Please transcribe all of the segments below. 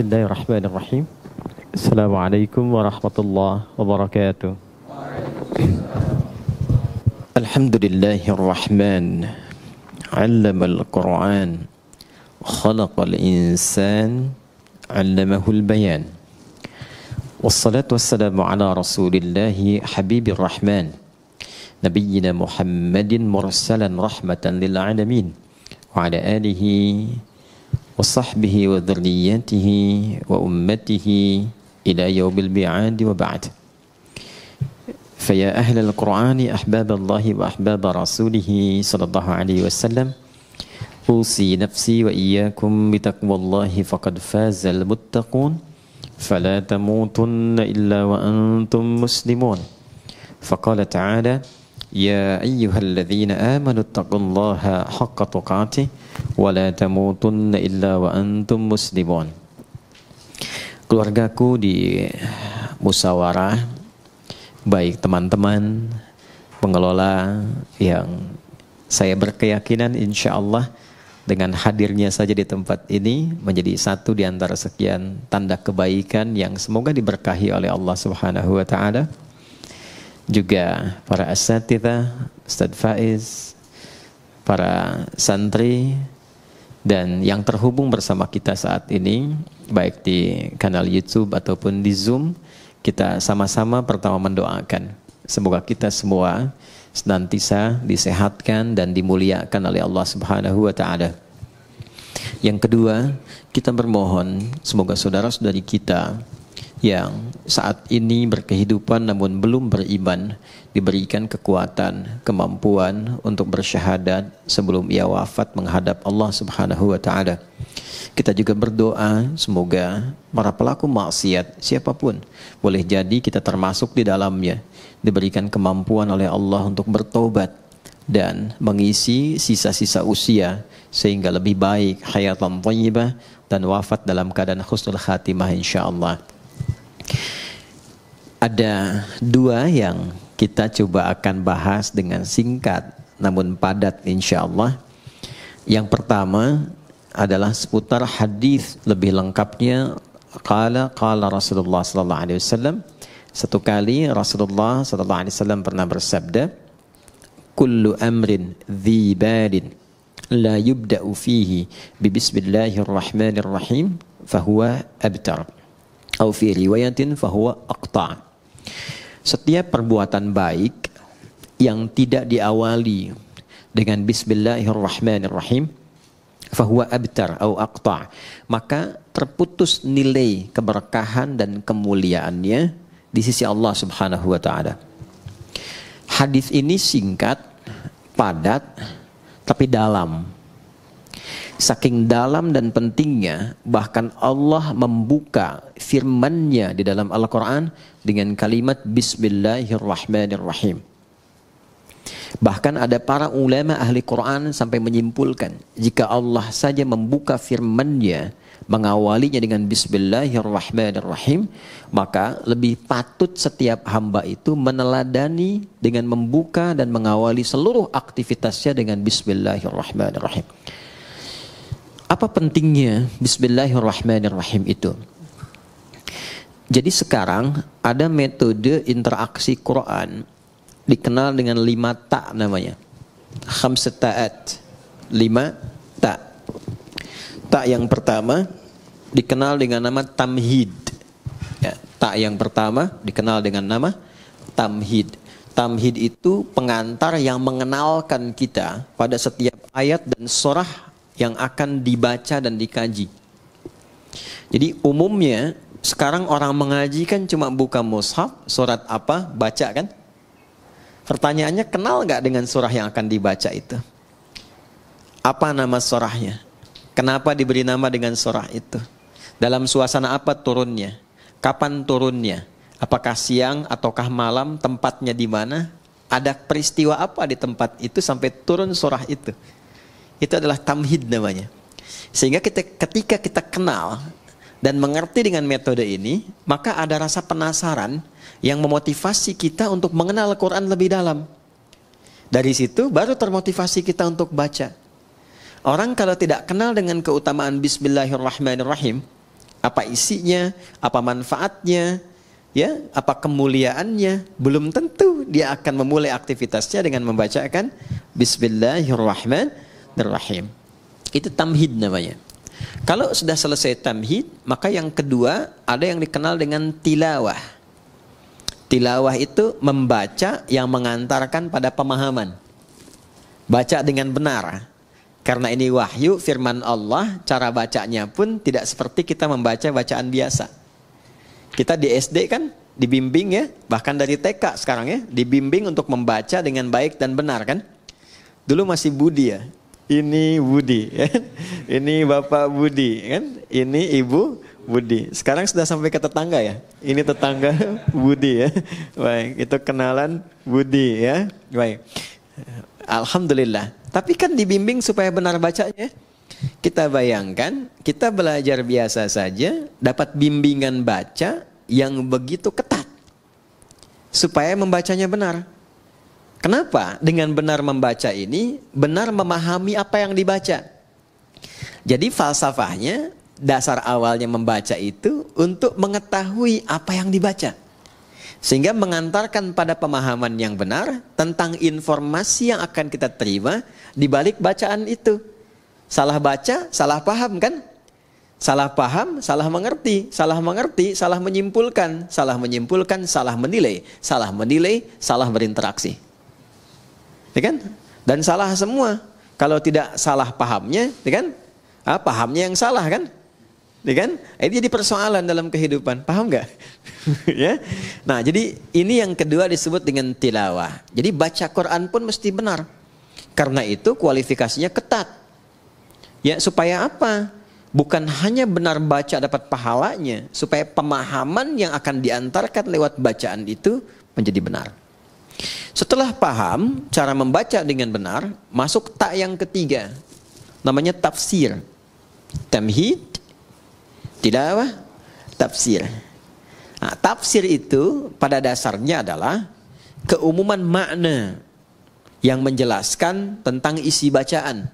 Bismillahirrahmanirrahim. Assalamualaikum warahmatullahi wabarakatuh. Alhamdulillahirrahman. 'Allamal Qur'an. Khalaqal insan. 'Allamahul bayan. Wassalatu wassalamu ala Rasulillahi Habibir Rahman. Nabiyyina Muhammadin mursalan rahmatan lil alamin. Wa ala alihi wa sahbihi wa dhurriyyatihi wa ummatihi ila yawmil mi'ad wa ba'd. Faya ahlal Qur'ani ahbaballahi wa ahbaba rasulihi sallallahu alaihi wasallam, usi nafsi wa iyyakum bitaqwallahi faqad fazal muttaqun, fala tamutunna illa wa antum muslimun. Faqala ta'ala, ya ayyuhalladzina amanu taqullaha haqqa tuqatih wa la tamutunna illa wa antum muslimun. Keluargaku di musyawarah, baik teman-teman pengelola yang saya berkeyakinan insya Allah dengan hadirnya saja di tempat ini menjadi satu di antara sekian tanda kebaikan yang semoga diberkahi oleh Allah Subhanahu wa Ta'ala. Juga para asatidz, Ustadz Faiz, para santri, dan yang terhubung bersama kita saat ini, baik di kanal YouTube ataupun di Zoom, kita sama-sama pertama mendoakan. Semoga kita semua senantiasa disehatkan dan dimuliakan oleh Allah Subhanahu wa Ta'ala. Yang kedua, kita bermohon semoga saudara-saudari kita yang saat ini berkehidupan namun belum beriman diberikan kekuatan, kemampuan untuk bersyahadat sebelum ia wafat menghadap Allah Subhanahu wa Ta'ala. Kita juga berdoa semoga para pelaku maksiat siapapun, boleh jadi kita termasuk di dalamnya, diberikan kemampuan oleh Allah untuk bertobat dan mengisi sisa-sisa usia sehingga lebih baik hayatan thayyibah dan wafat dalam keadaan husnul khatimah insyaallah. Ada dua yang kita coba akan bahas dengan singkat namun padat insyaallah. Yang pertama adalah seputar hadis lebih lengkapnya. Qala Rasulullah sallallahu alaihi wasallam. Satu kali Rasulullah sallallahu alaihi wasallam pernah bersabda, kullu amrin dhi balin la yubda'u fihi bi bismillahirrahmanirrahim fahuwa abtar. Atau fi riwayatin fahuwa aqta'. Setiap perbuatan baik yang tidak diawali dengan bismillahirrahmanirrahim fahuwa abtar atau aqta', maka terputus nilai keberkahan dan kemuliaannya di sisi Allah Subhanahu wa Ta'ala. Hadis ini singkat, padat, tapi dalam. Saking dalam dan pentingnya, bahkan Allah membuka firman-Nya di dalam Al-Quran dengan kalimat Bismillahirrahmanirrahim. Bahkan ada para ulama ahli Quran sampai menyimpulkan, jika Allah saja membuka firman-Nya, mengawalinya dengan Bismillahirrahmanirrahim, maka lebih patut setiap hamba itu meneladani dengan membuka dan mengawali seluruh aktivitasnya dengan Bismillahirrahmanirrahim. Apa pentingnya Bismillahirrahmanirrahim itu? Jadi sekarang ada metode interaksi Quran dikenal dengan 5 ta namanya. Khamsat ta'at. 5 ta. Ta yang pertama dikenal dengan nama tamhid. Ya, ta yang pertama dikenal dengan nama tamhid. Tamhid itu pengantar yang mengenalkan kita pada setiap ayat dan surah yang akan dibaca dan dikaji. Jadi umumnya sekarang orang mengaji kan cuma buka mushaf, surat apa, baca kan? Pertanyaannya, kenal nggak dengan surah yang akan dibaca itu? Apa nama surahnya? Kenapa diberi nama dengan surah itu? Dalam suasana apa turunnya? Kapan turunnya? Apakah siang ataukah malam? Tempatnya di mana? Ada peristiwa apa di tempat itu sampai turun surah itu? Itu adalah tamhid namanya. Sehingga ketika kita kenal dan mengerti dengan metode ini, maka ada rasa penasaran yang memotivasi kita untuk mengenal Al-Quran lebih dalam. Dari situ baru termotivasi kita untuk baca. Orang kalau tidak kenal dengan keutamaan Bismillahirrahmanirrahim, Apa isinya, apa manfaatnya, ya, apa kemuliaannya, belum tentu dia akan memulai aktivitasnya dengan membacakan Bismillahirrahmanirrahim. Itu tamhid namanya. Kalau sudah selesai tamhid, maka yang kedua ada yang dikenal dengan tilawah. Tilawah itu membaca yang mengantarkan pada pemahaman. Baca dengan benar. Karena ini wahyu, firman Allah, cara bacanya pun tidak seperti kita membaca bacaan biasa. Kita di SD kan dibimbing ya, bahkan dari TK sekarang ya, dibimbing untuk membaca dengan baik dan benar kan. Dulu masih Budi ya, ini Budi ya. Ini Bapak Budi kan, ini Ibu Budi. Sekarang sudah sampai ke tetangga ya, ini tetangga Budi ya. Baik, itu kenalan Budi ya. Baik, alhamdulillah. Tapi kan dibimbing supaya benar bacanya. Kita bayangkan, kita belajar biasa saja, dapat bimbingan baca yang begitu ketat. Supaya membacanya benar. Kenapa? Dengan benar membaca ini, benar memahami apa yang dibaca. Jadi falsafahnya, dasar awalnya membaca itu untuk mengetahui apa yang dibaca. Sehingga mengantarkan pada pemahaman yang benar tentang informasi yang akan kita terima di balik bacaan itu. Salah baca, salah paham kan? Salah paham, salah mengerti, salah mengerti, salah menyimpulkan, salah menyimpulkan, salah menilai, salah berinteraksi. Ya kan? Dan salah semua. Kalau tidak salah pahamnya, ya kan? Pahamnya yang salah kan? Ya kan? Ini jadi persoalan dalam kehidupan. Paham nggak? Ya. Nah, jadi ini yang kedua disebut dengan tilawah. Jadi baca Quran pun mesti benar. Karena itu kualifikasinya ketat. Ya, supaya apa? Bukan hanya benar baca dapat pahalanya, supaya pemahaman yang akan diantarkan lewat bacaan itu menjadi benar. Setelah paham cara membaca dengan benar, masuk tak yang ketiga. Namanya tafsir. Tamhid, tilawah, tafsir. Nah, tafsir itu pada dasarnya adalah keumuman makna yang menjelaskan tentang isi bacaan.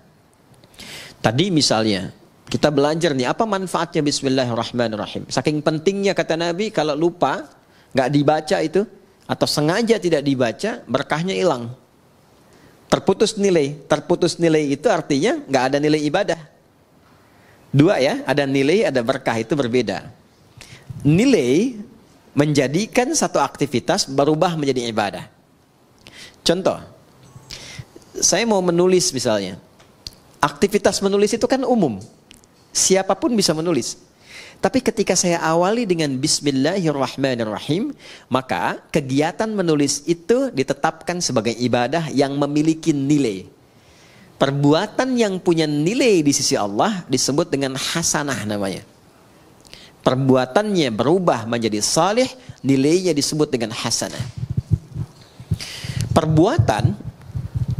Tadi misalnya kita belajar nih apa manfaatnya Bismillahirrahmanirrahim. Saking pentingnya kata Nabi, kalau lupa nggak dibaca itu atau sengaja tidak dibaca, berkahnya hilang. Terputus nilai. Terputus nilai itu artinya nggak ada nilai ibadah. Dua ya, ada nilai, ada berkah, itu berbeda. Nilai menjadikan satu aktivitas berubah menjadi ibadah. Contoh, saya mau menulis misalnya. Aktivitas menulis itu kan umum. Siapapun bisa menulis. Tapi ketika saya awali dengan Bismillahirrahmanirrahim, maka kegiatan menulis itu ditetapkan sebagai ibadah yang memiliki nilai. Perbuatan yang punya nilai di sisi Allah disebut dengan hasanah namanya. Perbuatannya berubah menjadi salih, nilainya disebut dengan hasanah. Perbuatan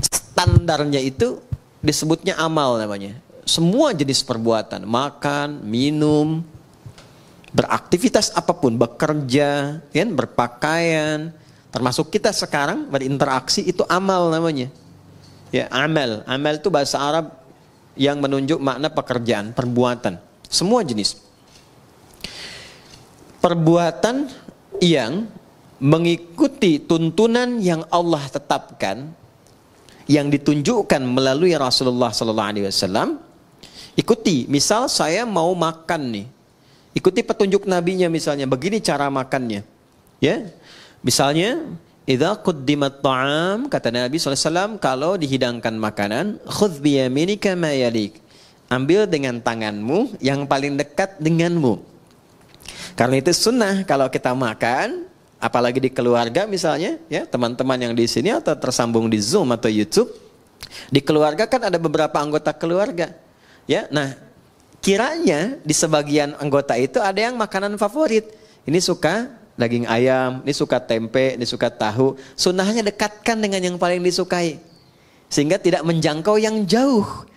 standarnya itu disebutnya amal namanya. Semua jenis perbuatan, makan, minum, beraktivitas apapun, bekerja, kan, berpakaian, termasuk kita sekarang berinteraksi, itu amal namanya. Ya, amal. Amal itu bahasa Arab yang menunjuk makna pekerjaan, perbuatan. Semua jenis. Perbuatan yang mengikuti tuntunan yang Allah tetapkan, yang ditunjukkan melalui Rasulullah SAW, ikuti. Misal saya mau makan nih, ikuti petunjuk nabinya misalnya, begini cara makannya. Ya, misalnya, idza quddimat ta'am, kata Nabi SAW, kalau dihidangkan makanan, khudh biyaminika ma yalik, ambil dengan tanganmu yang paling dekat denganmu. Karena itu sunnah kalau kita makan, apalagi di keluarga misalnya, ya teman-teman yang di sini atau tersambung di Zoom atau YouTube, di keluarga kan ada beberapa anggota keluarga, ya. Nah, kiranya di sebagian anggota itu ada yang makanan favorit. Ini suka daging ayam, ini suka tempe, ini suka tahu. Sunnahnya dekatkan dengan yang paling disukai, sehingga tidak menjangkau yang jauh,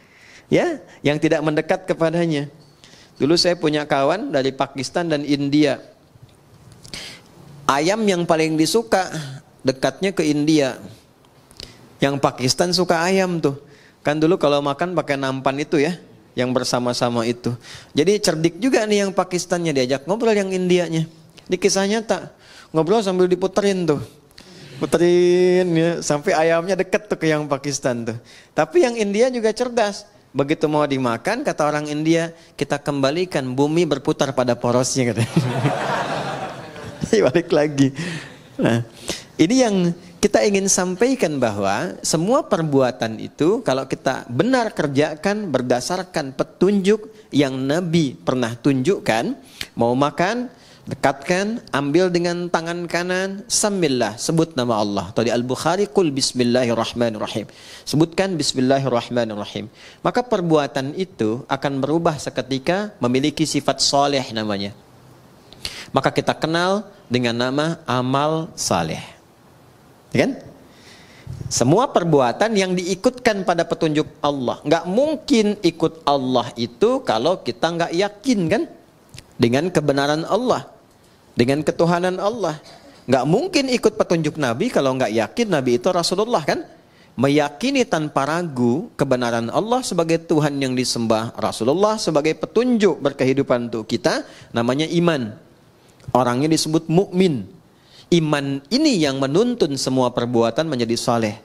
ya, yang tidak mendekat kepadanya. Dulu saya punya kawan dari Pakistan dan India. Ayam yang paling disuka dekatnya ke India. Yang Pakistan suka ayam tuh. Kan dulu kalau makan pakai nampan itu ya, yang bersama-sama itu. Jadi cerdik juga nih yang Pakistannya, diajak ngobrol yang Indianya. Di kisah nyata, ngobrol sambil diputerin tuh. Puterin ya, sampai ayamnya deket tuh ke yang Pakistan tuh. Tapi yang India juga cerdas. Begitu mau dimakan, kata orang India, kita kembalikan bumi berputar pada porosnya katanya. Balik lagi. Nah, ini yang kita ingin sampaikan, bahwa semua perbuatan itu kalau kita benar kerjakan berdasarkan petunjuk yang Nabi pernah tunjukkan. Mau makan, dekatkan, ambil dengan tangan kanan, samillah, sebut nama Allah. Tadi Al-Bukhari, qul bismillahirrahmanirrahim. Sebutkan bismillahirrahmanirrahim. Maka perbuatan itu akan berubah seketika, memiliki sifat soleh namanya. Maka kita kenal dengan nama amal saleh. Kan? Semua perbuatan yang diikutkan pada petunjuk Allah. Nggak mungkin ikut Allah itu kalau kita nggak yakin, kan? Dengan kebenaran Allah, dengan ketuhanan Allah. Nggak mungkin ikut petunjuk Nabi kalau nggak yakin Nabi itu Rasulullah, kan? Meyakini tanpa ragu kebenaran Allah sebagai Tuhan yang disembah, Rasulullah sebagai petunjuk berkehidupan untuk kita, namanya iman. Orangnya disebut mukmin. Iman ini yang menuntun semua perbuatan menjadi saleh.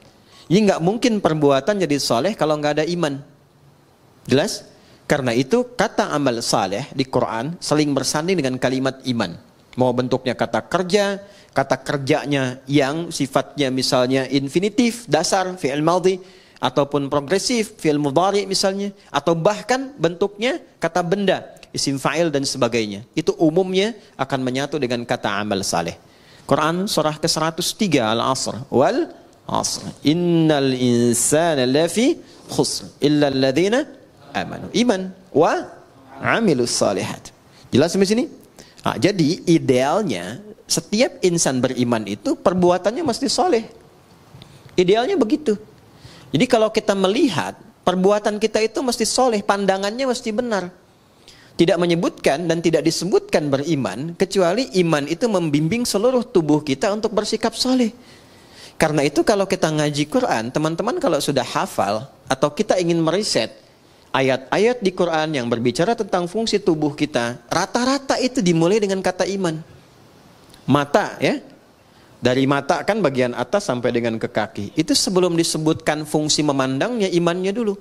Ini nggak mungkin perbuatan jadi saleh kalau nggak ada iman. Jelas? Karena itu kata amal saleh di Quran saling bersanding dengan kalimat iman. Mau bentuknya kata kerja, kata kerjanya yang sifatnya misalnya infinitif, dasar, fi'il madhi, ataupun progresif, fi'il mudhari misalnya, atau bahkan bentuknya kata benda, isim fa'il dan sebagainya. Itu umumnya akan menyatu dengan kata amal saleh. Quran surah ke-103 Al-Asr, wal asr innal insana lafi khusr illa alladhina amanu, iman wa amilus salihat. Jelas sampai sini? Nah, jadi idealnya setiap insan beriman itu perbuatannya mesti soleh. Idealnya begitu. Jadi kalau kita melihat perbuatan kita itu mesti soleh, pandangannya mesti benar. Tidak menyebutkan dan tidak disebutkan beriman, kecuali iman itu membimbing seluruh tubuh kita untuk bersikap soleh. Karena itu kalau kita ngaji Quran, teman-teman kalau sudah hafal atau kita ingin meriset ayat-ayat di Quran yang berbicara tentang fungsi tubuh kita, rata-rata itu dimulai dengan kata iman. Mata ya, dari mata kan bagian atas sampai dengan ke kaki. Itu sebelum disebutkan fungsi memandangnya, imannya dulu.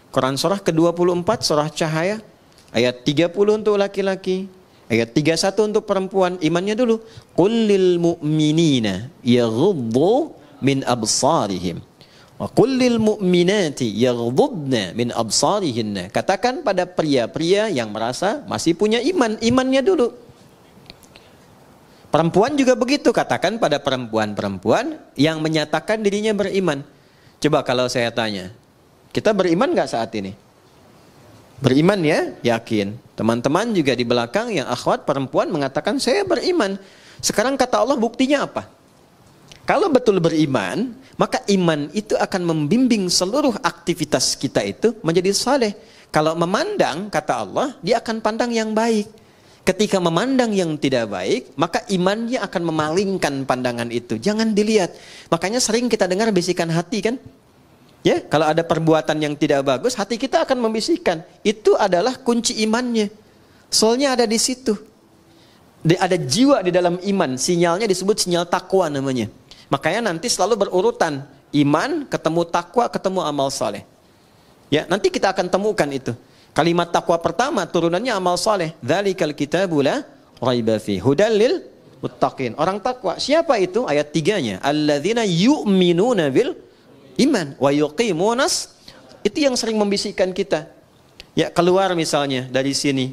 Quran surah ke-24, surah Cahaya, ayat 30 untuk laki-laki, ayat 31 untuk perempuan, imannya dulu. Qul lil mu'minina yaghuddu min absarihim wa qul lil mu'minati yaghuddna min absarihinna. Katakan pada pria-pria yang merasa masih punya iman, imannya dulu. Perempuan juga begitu, katakan pada perempuan-perempuan yang menyatakan dirinya beriman. Coba kalau saya tanya, kita beriman nggak saat ini? Beriman ya, yakin. Teman-teman juga di belakang yang akhwat perempuan mengatakan saya beriman. Sekarang kata Allah buktinya apa? Kalau betul beriman, maka iman itu akan membimbing seluruh aktivitas kita itu menjadi saleh. Kalau memandang, kata Allah, dia akan pandang yang baik. Ketika memandang yang tidak baik, maka imannya akan memalingkan pandangan itu. Jangan dilihat. Makanya sering kita dengar bisikan hati kan? Ya, kalau ada perbuatan yang tidak bagus, hati kita akan membisikkan. Itu adalah kunci imannya. Soalnya ada di situ. Ada jiwa di dalam iman. Sinyalnya disebut sinyal takwa namanya. Makanya nanti selalu berurutan. Iman, ketemu takwa, ketemu amal saleh. Ya, nanti kita akan temukan itu. Kalimat takwa pertama turunannya amal saleh. Dzalikal kitabu la raiba fi hudal lil muttaqin. Orang takwa. Siapa itu? Ayat 3-nya. Alladzina yu'minuna bil iman wa yuqimunas, itu yang sering membisikkan kita. Ya, keluar misalnya dari sini.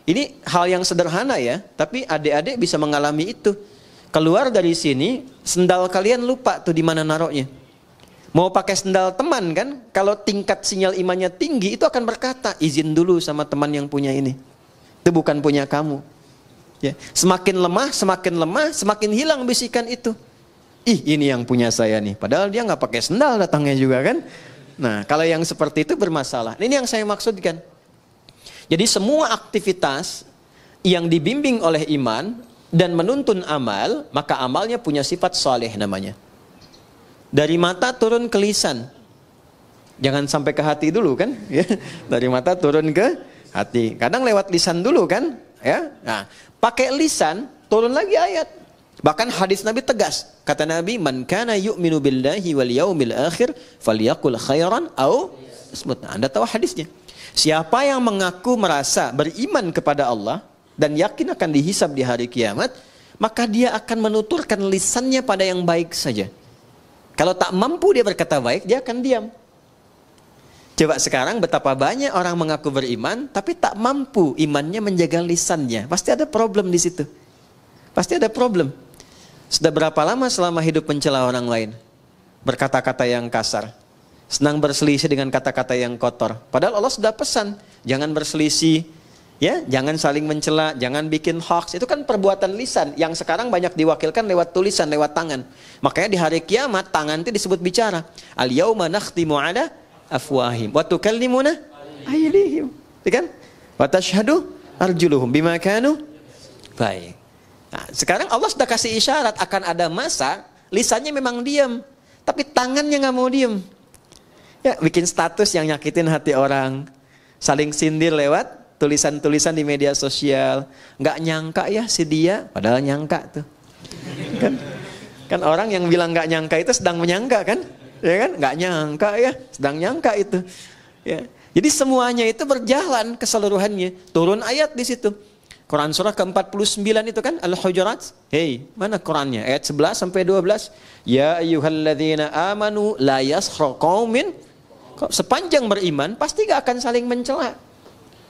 Ini hal yang sederhana ya, tapi adik-adik bisa mengalami itu. Keluar dari sini, sendal kalian lupa tuh di mana naruhnya. Mau pakai sendal teman kan, kalau tingkat sinyal imannya tinggi itu akan berkata, izin dulu sama teman yang punya ini. Itu bukan punya kamu. Ya, semakin lemah, semakin hilang bisikan itu. Ih, ini yang punya saya nih. Padahal dia nggak pakai sendal datangnya juga kan. Nah, kalau yang seperti itu bermasalah. Ini yang saya maksudkan. Jadi semua aktivitas yang dibimbing oleh iman dan menuntun amal, maka amalnya punya sifat saleh namanya. Dari mata turun ke lisan. Jangan sampai ke hati dulu kan, ya. Dari mata turun ke hati. Kadang lewat lisan dulu kan, ya. Nah, pakai lisan turun lagi ayat. Bahkan hadis Nabi tegas. Kata Nabi, "Man kana yu'minu billahi wal yaumil akhir falyaqul khairan aw asmut." Nah, Anda tahu hadisnya. Siapa yang mengaku merasa beriman kepada Allah dan yakin akan dihisab di hari kiamat, maka dia akan menuturkan lisannya pada yang baik saja. Kalau tak mampu dia berkata baik, dia akan diam. Coba sekarang betapa banyak orang mengaku beriman, tapi tak mampu imannya menjaga lisannya. Pasti ada problem di situ. Pasti ada problem. Sudah berapa lama selama hidup mencela orang lain? Berkata-kata yang kasar. Senang berselisih dengan kata-kata yang kotor. Padahal Allah sudah pesan, jangan berselisih, ya, jangan saling mencela, jangan bikin hoax. Itu kan perbuatan lisan yang sekarang banyak diwakilkan lewat tulisan, lewat tangan. Makanya di hari kiamat tangan itu disebut bicara. Al-yauma nakhtimu ala afwahim wa tukallimuna aydihim, kan? Wa tashhadu arjuluhum bima kanu. Baik. Nah, sekarang Allah sudah kasih isyarat akan ada masa lisannya memang diam, tapi tangannya nggak mau diam. Ya, bikin status yang nyakitin hati orang, saling sindir lewat tulisan-tulisan di media sosial. Nggak nyangka ya si dia, padahal nyangka tuh. Kan orang yang bilang nggak nyangka itu sedang menyangka kan? Ya kan? Nggak nyangka ya, sedang nyangka itu. Ya. Jadi semuanya itu berjalan keseluruhannya. Turun ayat di situ. Quran surah ke-49 itu kan Al-Hujurat. Hei, mana Qurannya? Ayat 11 sampai 12. Ya ayyuhalladzina amanu la yaskhar qaumin. Sepanjang beriman pasti gak akan saling mencela.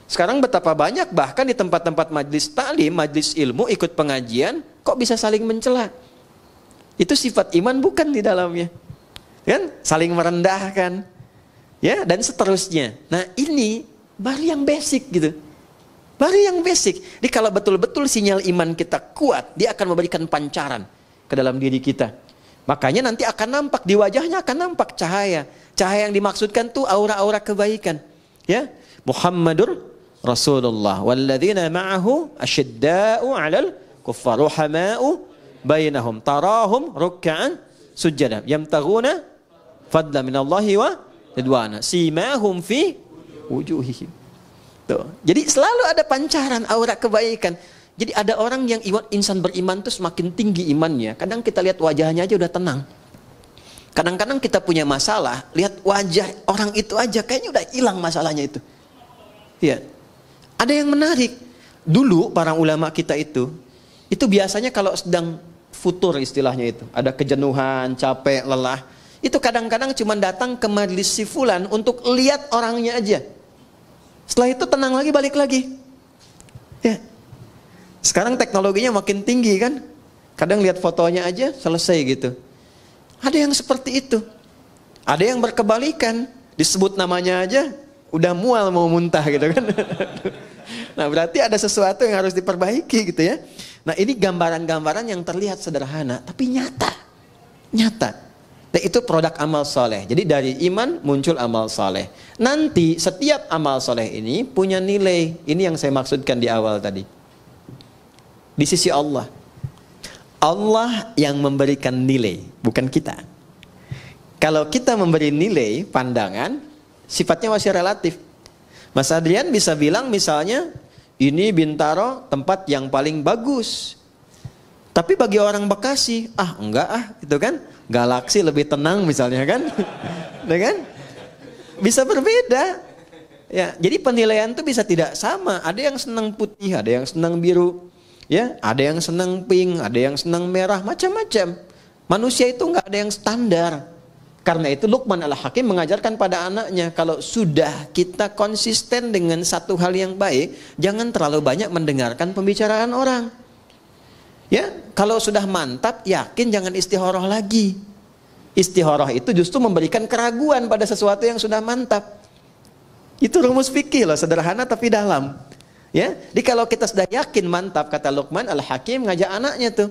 Sekarang betapa banyak bahkan di tempat-tempat majlis taklim, majlis ilmu, ikut pengajian, kok bisa saling mencela? Itu sifat iman bukan di dalamnya. Kan? Saling merendahkan. Ya, dan seterusnya. Nah, ini baru yang basic gitu. Baru yang basic. Jadi kalau betul-betul sinyal iman kita kuat, dia akan memberikan pancaran ke dalam diri kita. Makanya nanti akan nampak, di wajahnya akan nampak cahaya. Cahaya yang dimaksudkan tuh aura-aura kebaikan. Ya, Muhammadur Rasulullah walladzina ma'ahu asyidda'u 'alal kuffar ruhama'u bainahum tarahum ruk'an sujada yamtaghuna fadlan minallahi wa ridwana simahum fi wujuhihim. Tuh. Jadi selalu ada pancaran aura kebaikan. Jadi ada orang yang insan beriman tuh semakin tinggi imannya. Kadang kita lihat wajahnya aja udah tenang. Kadang-kadang kita punya masalah, lihat wajah orang itu aja kayaknya udah hilang masalahnya itu. Iya. Ada yang menarik. Dulu para ulama kita itu biasanya kalau sedang futur istilahnya itu, ada kejenuhan, capek, lelah, itu kadang-kadang cuma datang ke majelis si fulan untuk lihat orangnya aja. Setelah itu tenang lagi, balik lagi. Ya. Sekarang teknologinya makin tinggi kan. Kadang lihat fotonya aja selesai gitu. Ada yang seperti itu. Ada yang berkebalikan, disebut namanya aja udah mual mau muntah gitu kan. Nah, berarti ada sesuatu yang harus diperbaiki gitu ya. Nah, ini gambaran-gambaran yang terlihat sederhana tapi nyata. Nyata. Dan itu produk amal soleh. Jadi dari iman muncul amal soleh. Nanti setiap amal soleh ini punya nilai. Ini yang saya maksudkan di awal tadi. Di sisi Allah. Allah yang memberikan nilai, bukan kita. Kalau kita memberi nilai, pandangan, sifatnya masih relatif. Mas Adrian bisa bilang misalnya, ini Bintaro tempat yang paling bagus. Tapi bagi orang Bekasi, enggak gitu kan. Galaksi lebih tenang misalnya kan. Kan? Bisa berbeda. Ya, jadi penilaian itu bisa tidak sama. Ada yang senang putih, ada yang senang biru. Ya, ada yang senang pink, ada yang senang merah, macam-macam. Manusia itu enggak ada yang standar. Karena itu Luqman Al-Hakim mengajarkan pada anaknya, kalau sudah kita konsisten dengan satu hal yang baik, jangan terlalu banyak mendengarkan pembicaraan orang. Ya, kalau sudah mantap, yakin jangan istikharah lagi. Istikharah itu justru memberikan keraguan pada sesuatu yang sudah mantap. Itu rumus fikih loh, sederhana tapi dalam. Ya, jadi kalau kita sudah yakin mantap, kata Luqman Al-Hakim ngajak anaknya tuh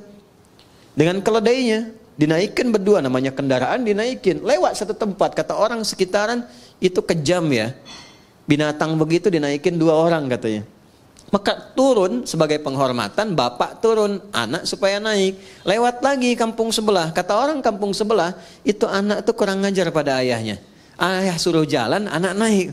dengan keledainya, dinaikkan berdua, namanya kendaraan dinaikin, lewat satu tempat, kata orang sekitaran itu kejam ya, binatang begitu dinaikin 2 orang katanya. Maka turun sebagai penghormatan, bapak turun, anak supaya naik, lewat lagi kampung sebelah, kata orang kampung sebelah itu anak tuh kurang ngajar pada ayahnya. Ayah suruh jalan, anak naik.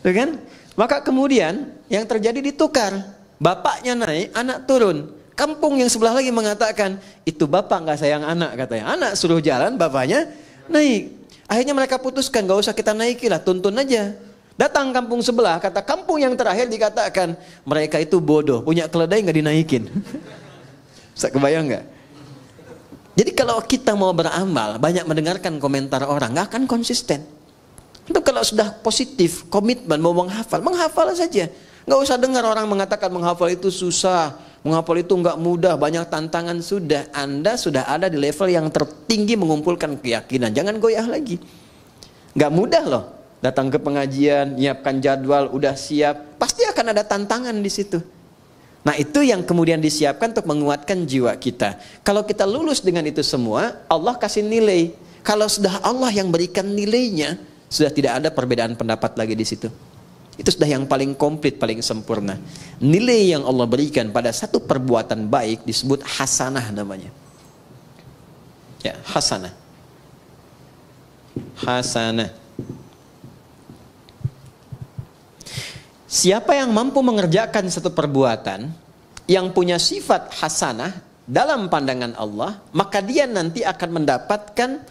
Tuh kan? Maka kemudian yang terjadi ditukar. Bapaknya naik, anak turun. Kampung yang sebelah lagi mengatakan, itu bapak nggak sayang anak katanya. Anak suruh jalan, bapaknya naik. Akhirnya mereka putuskan, gak usah kita naikilah, tuntun aja. Datang kampung sebelah, kata kampung yang terakhir dikatakan, mereka itu bodoh, punya keledai nggak dinaikin. Bisa kebayang nggak? Jadi kalau kita mau beramal, banyak mendengarkan komentar orang, nggak akan konsisten. Itu kalau sudah positif, komitmen mau menghafal saja. Nggak usah dengar orang mengatakan menghafal itu susah, menghafal itu nggak mudah, banyak tantangan. Sudah, Anda sudah ada di level yang tertinggi mengumpulkan keyakinan. Jangan goyah lagi. Nggak mudah loh. Datang ke pengajian, nyiapkan jadwal, udah siap, pasti akan ada tantangan di situ. Nah itu yang kemudian disiapkan untuk menguatkan jiwa kita. Kalau kita lulus dengan itu semua, Allah kasih nilai. Kalau sudah Allah yang berikan nilainya, sudah tidak ada perbedaan pendapat lagi di situ. Itu sudah yang paling komplit, paling sempurna. Nilai yang Allah berikan pada satu perbuatan baik disebut hasanah namanya. Ya, hasanah. Hasanah. Siapa yang mampu mengerjakan satu perbuatan yang punya sifat hasanah dalam pandangan Allah, maka dia nanti akan mendapatkan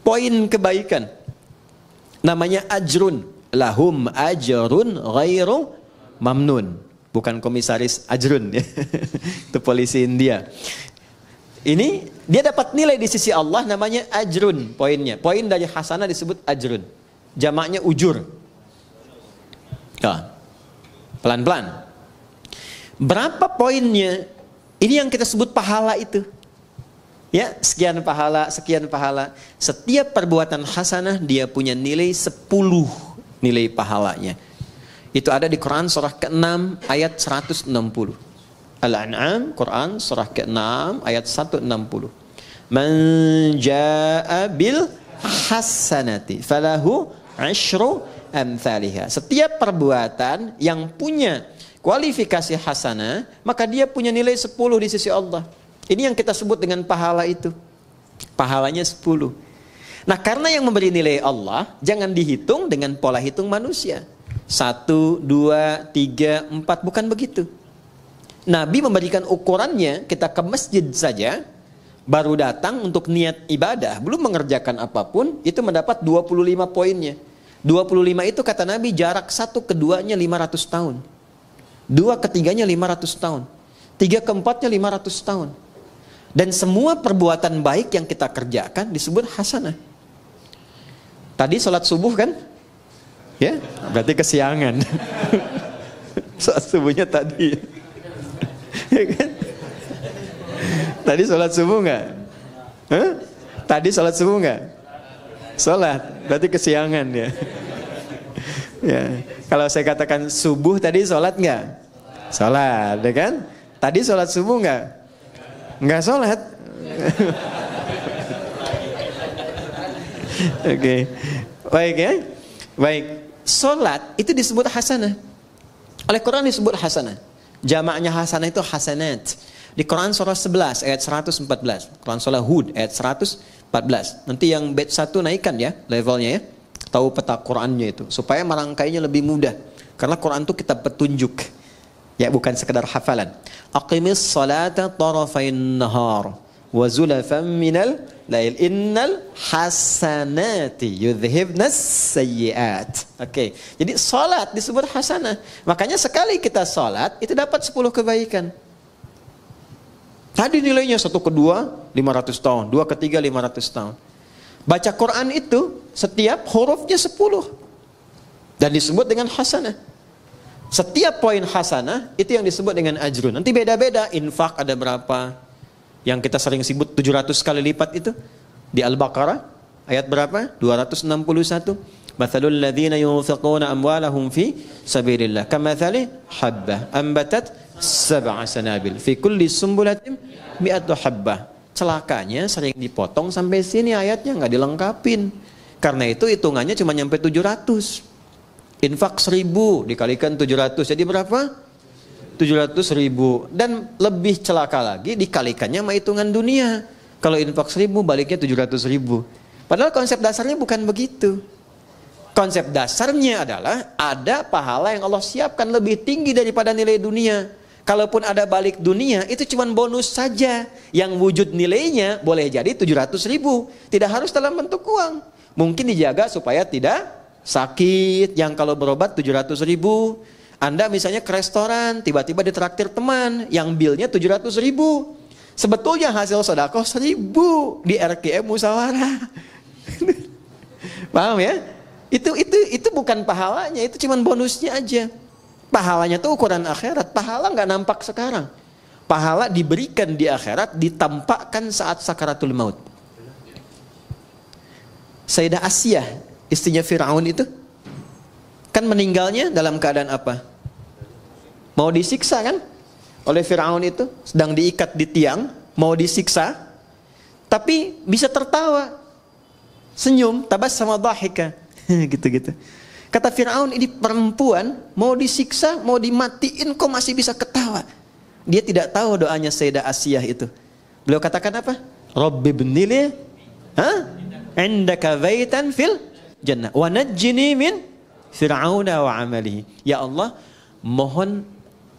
poin kebaikan. Namanya ajrun. Lahum ajrun ghairu mamnun. Bukan komisaris ajrun ya. Itu polisi India. Ini dia dapat nilai di sisi Allah namanya ajrun poinnya. Poin dari hasanah disebut ajrun. Jamaknya ujur. Pelan-pelan. Berapa poinnya? Ini yang kita sebut pahala itu. Ya, sekian pahala, sekian pahala. Setiap perbuatan hasanah dia punya nilai 10 nilai pahalanya. Itu ada di Quran surah ke-6 ayat 160. Al-An'am, Quran surah ke-6 ayat 160. Man jaa'a bil hasanati falahu 'asyru amthaliha. Setiap perbuatan yang punya kualifikasi hasanah, maka dia punya nilai 10 di sisi Allah. Ini yang kita sebut dengan pahala itu. Pahalanya 10. Nah, karena yang memberi nilai Allah, jangan dihitung dengan pola hitung manusia. 1, 2, 3, 4, bukan begitu. Nabi memberikan ukurannya, kita ke masjid saja, baru datang untuk niat ibadah, belum mengerjakan apapun, itu mendapat 25 poinnya. 25 itu kata Nabi jarak 1 ke 2-nya 500 tahun. 2 ke 3-nya 500 tahun. 3 ke 4-nya 500 tahun. Dan semua perbuatan baik yang kita kerjakan disebut hasanah. Tadi sholat subuh kan? Ya, berarti kesiangan. Sholat subuhnya tadi. Ya kan? Tadi sholat subuh nggak? Tadi sholat subuh nggak? Sholat, berarti kesiangan ya. Ya, kalau saya katakan subuh tadi sholat nggak? Sholat, ya kan? Tadi sholat subuh nggak? Nggak sholat. Oke, baik ya. Baik, sholat itu disebut hasanah. Oleh Quran disebut hasanah. Jamaknya hasanah itu hasanat. Di Quran surah 11 ayat 114. Quran surah Hud ayat 114. Nanti yang bait 1 naikkan ya levelnya ya. Tahu peta Qurannya itu supaya merangkainya lebih mudah. Karena Quran itu kitab petunjuk. Ya, bukan sekedar hafalan. Aqimis salata tarafain nahar wa zulafan minal lail innal hasanati yudhhibnas sayyiat. Oke. Jadi salat disebut hasanah. Makanya sekali kita salat itu dapat 10 kebaikan. Tadi nilainya 1 ke 2 500 tahun, 2 ke 3 500 tahun. Baca Quran itu setiap hurufnya 10 dan disebut dengan hasanah. Setiap poin hasanah itu yang disebut dengan ajrun. Nanti beda-beda. Infak ada berapa? Yang kita sering sebut 700 kali lipat itu di Al-Baqarah ayat berapa? 261. Mathalul ladzina yunfiquna amwalahum fi sabilillah kamathali habbah ambatat sab'a sanabil fi kulli sumbulatin mi'atu habbah. Celakanya sering dipotong sampai sini ayatnya nggak dilengkapin. Karena itu hitungannya cuma nyampe 700. Infak 1000 dikalikan 700 jadi berapa? 700.000. Dan lebih celaka lagi dikalikannya sama hitungan dunia. Kalau infak 1000 baliknya 700.000. Padahal konsep dasarnya bukan begitu. Konsep dasarnya adalah ada pahala yang Allah siapkan lebih tinggi daripada nilai dunia. Kalaupun ada balik dunia, itu cuma bonus saja. Yang wujud nilainya boleh jadi 700.000. Tidak harus dalam bentuk uang. Mungkin dijaga supaya tidak sakit. Yang kalau berobat 700.000. Anda misalnya ke restoran, tiba-tiba ditraktir teman, yang bilnya 700.000. Sebetulnya hasil sedekah 1.000 di RKM Musyawarah. Paham ya? Itu bukan pahalanya, itu cuma bonusnya aja. Pahalanya tuh ukuran akhirat. Pahala nggak nampak sekarang. Pahala diberikan di akhirat, ditampakkan saat sakaratul maut. Sayyidah Asiyah, istrinya Fir'aun itu, kan meninggalnya dalam keadaan apa? Mau disiksa kan? Oleh Fir'aun itu, sedang diikat di tiang, mau disiksa, tapi bisa tertawa, senyum, tabassama dhahika, gitu-gitu. Kata Fir'aun, ini perempuan mau disiksa, mau dimatiin, kok masih bisa ketawa? Dia tidak tahu doanya Sayyidah Asiyah itu. Beliau katakan apa? Rabbi bnili indaka baitan fil jannah wa najjini min fir'auna wa amalihi. Ya Allah, mohon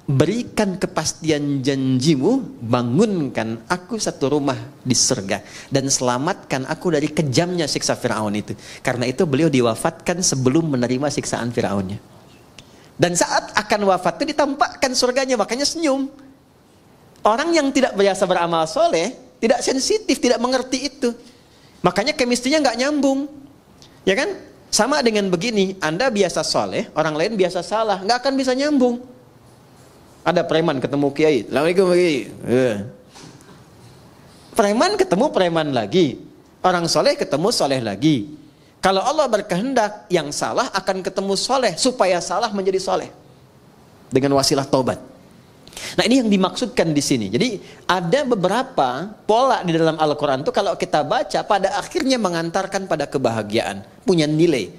berikan kepastian janjimu, bangunkan aku satu rumah di surga dan selamatkan aku dari kejamnya siksa Fir'aun itu. Karena itu beliau diwafatkan sebelum menerima siksaan Fir'aunnya. Dan saat akan wafat itu ditampakkan surganya, makanya senyum. Orang yang tidak biasa beramal soleh, tidak sensitif, tidak mengerti itu. Makanya kemistrinya nggak nyambung. Ya kan? Sama dengan begini, Anda biasa soleh, orang lain biasa salah, nggak akan bisa nyambung. Ada preman ketemu kiai, Assalamualaikum kiai. Preman ketemu preman lagi, orang soleh ketemu soleh lagi. Kalau Allah berkehendak, yang salah akan ketemu soleh supaya salah menjadi soleh dengan wasilah taubat. Nah, ini yang dimaksudkan di sini. Jadi ada beberapa pola di dalam Al-Quran itu kalau kita baca pada akhirnya mengantarkan pada kebahagiaan, punya nilai.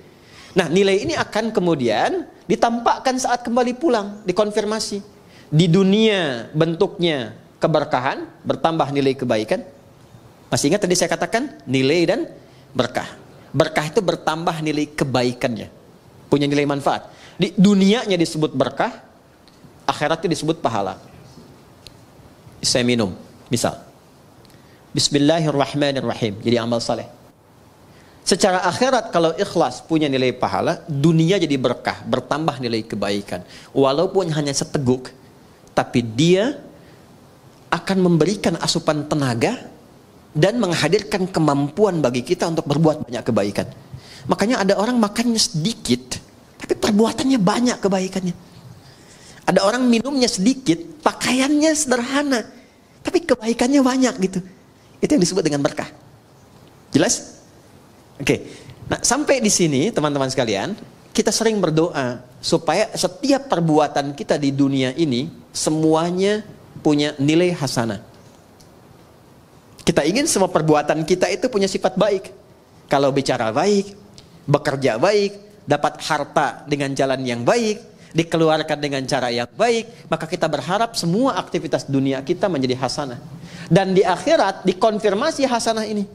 Nah, nilai ini akan kemudian ditampakkan saat kembali pulang, dikonfirmasi. Di dunia bentuknya keberkahan, bertambah nilai kebaikan. Masih ingat tadi saya katakan nilai dan berkah. Berkah itu bertambah nilai kebaikannya, punya nilai manfaat. Di dunianya disebut berkah, akhiratnya disebut pahala. Saya minum, misal Bismillahirrahmanirrahim, jadi amal saleh. Secara akhirat kalau ikhlas punya nilai pahala, dunia jadi berkah, bertambah nilai kebaikan. Walaupun hanya seteguk, tapi dia akan memberikan asupan tenaga dan menghadirkan kemampuan bagi kita untuk berbuat banyak kebaikan. Makanya ada orang makannya sedikit, tapi perbuatannya banyak kebaikannya. Ada orang minumnya sedikit, pakaiannya sederhana, tapi kebaikannya banyak gitu. Itu yang disebut dengan berkah. Jelas? Oke. Nah, sampai di sini teman-teman sekalian, kita sering berdoa supaya setiap perbuatan kita di dunia ini semuanya punya nilai hasanah. Kita ingin semua perbuatan kita itu punya sifat baik. Kalau bicara baik, bekerja baik, dapat harta dengan jalan yang baik, dikeluarkan dengan cara yang baik, maka kita berharap semua aktivitas dunia kita menjadi hasanah. Dan di akhirat dikonfirmasi hasanah ini.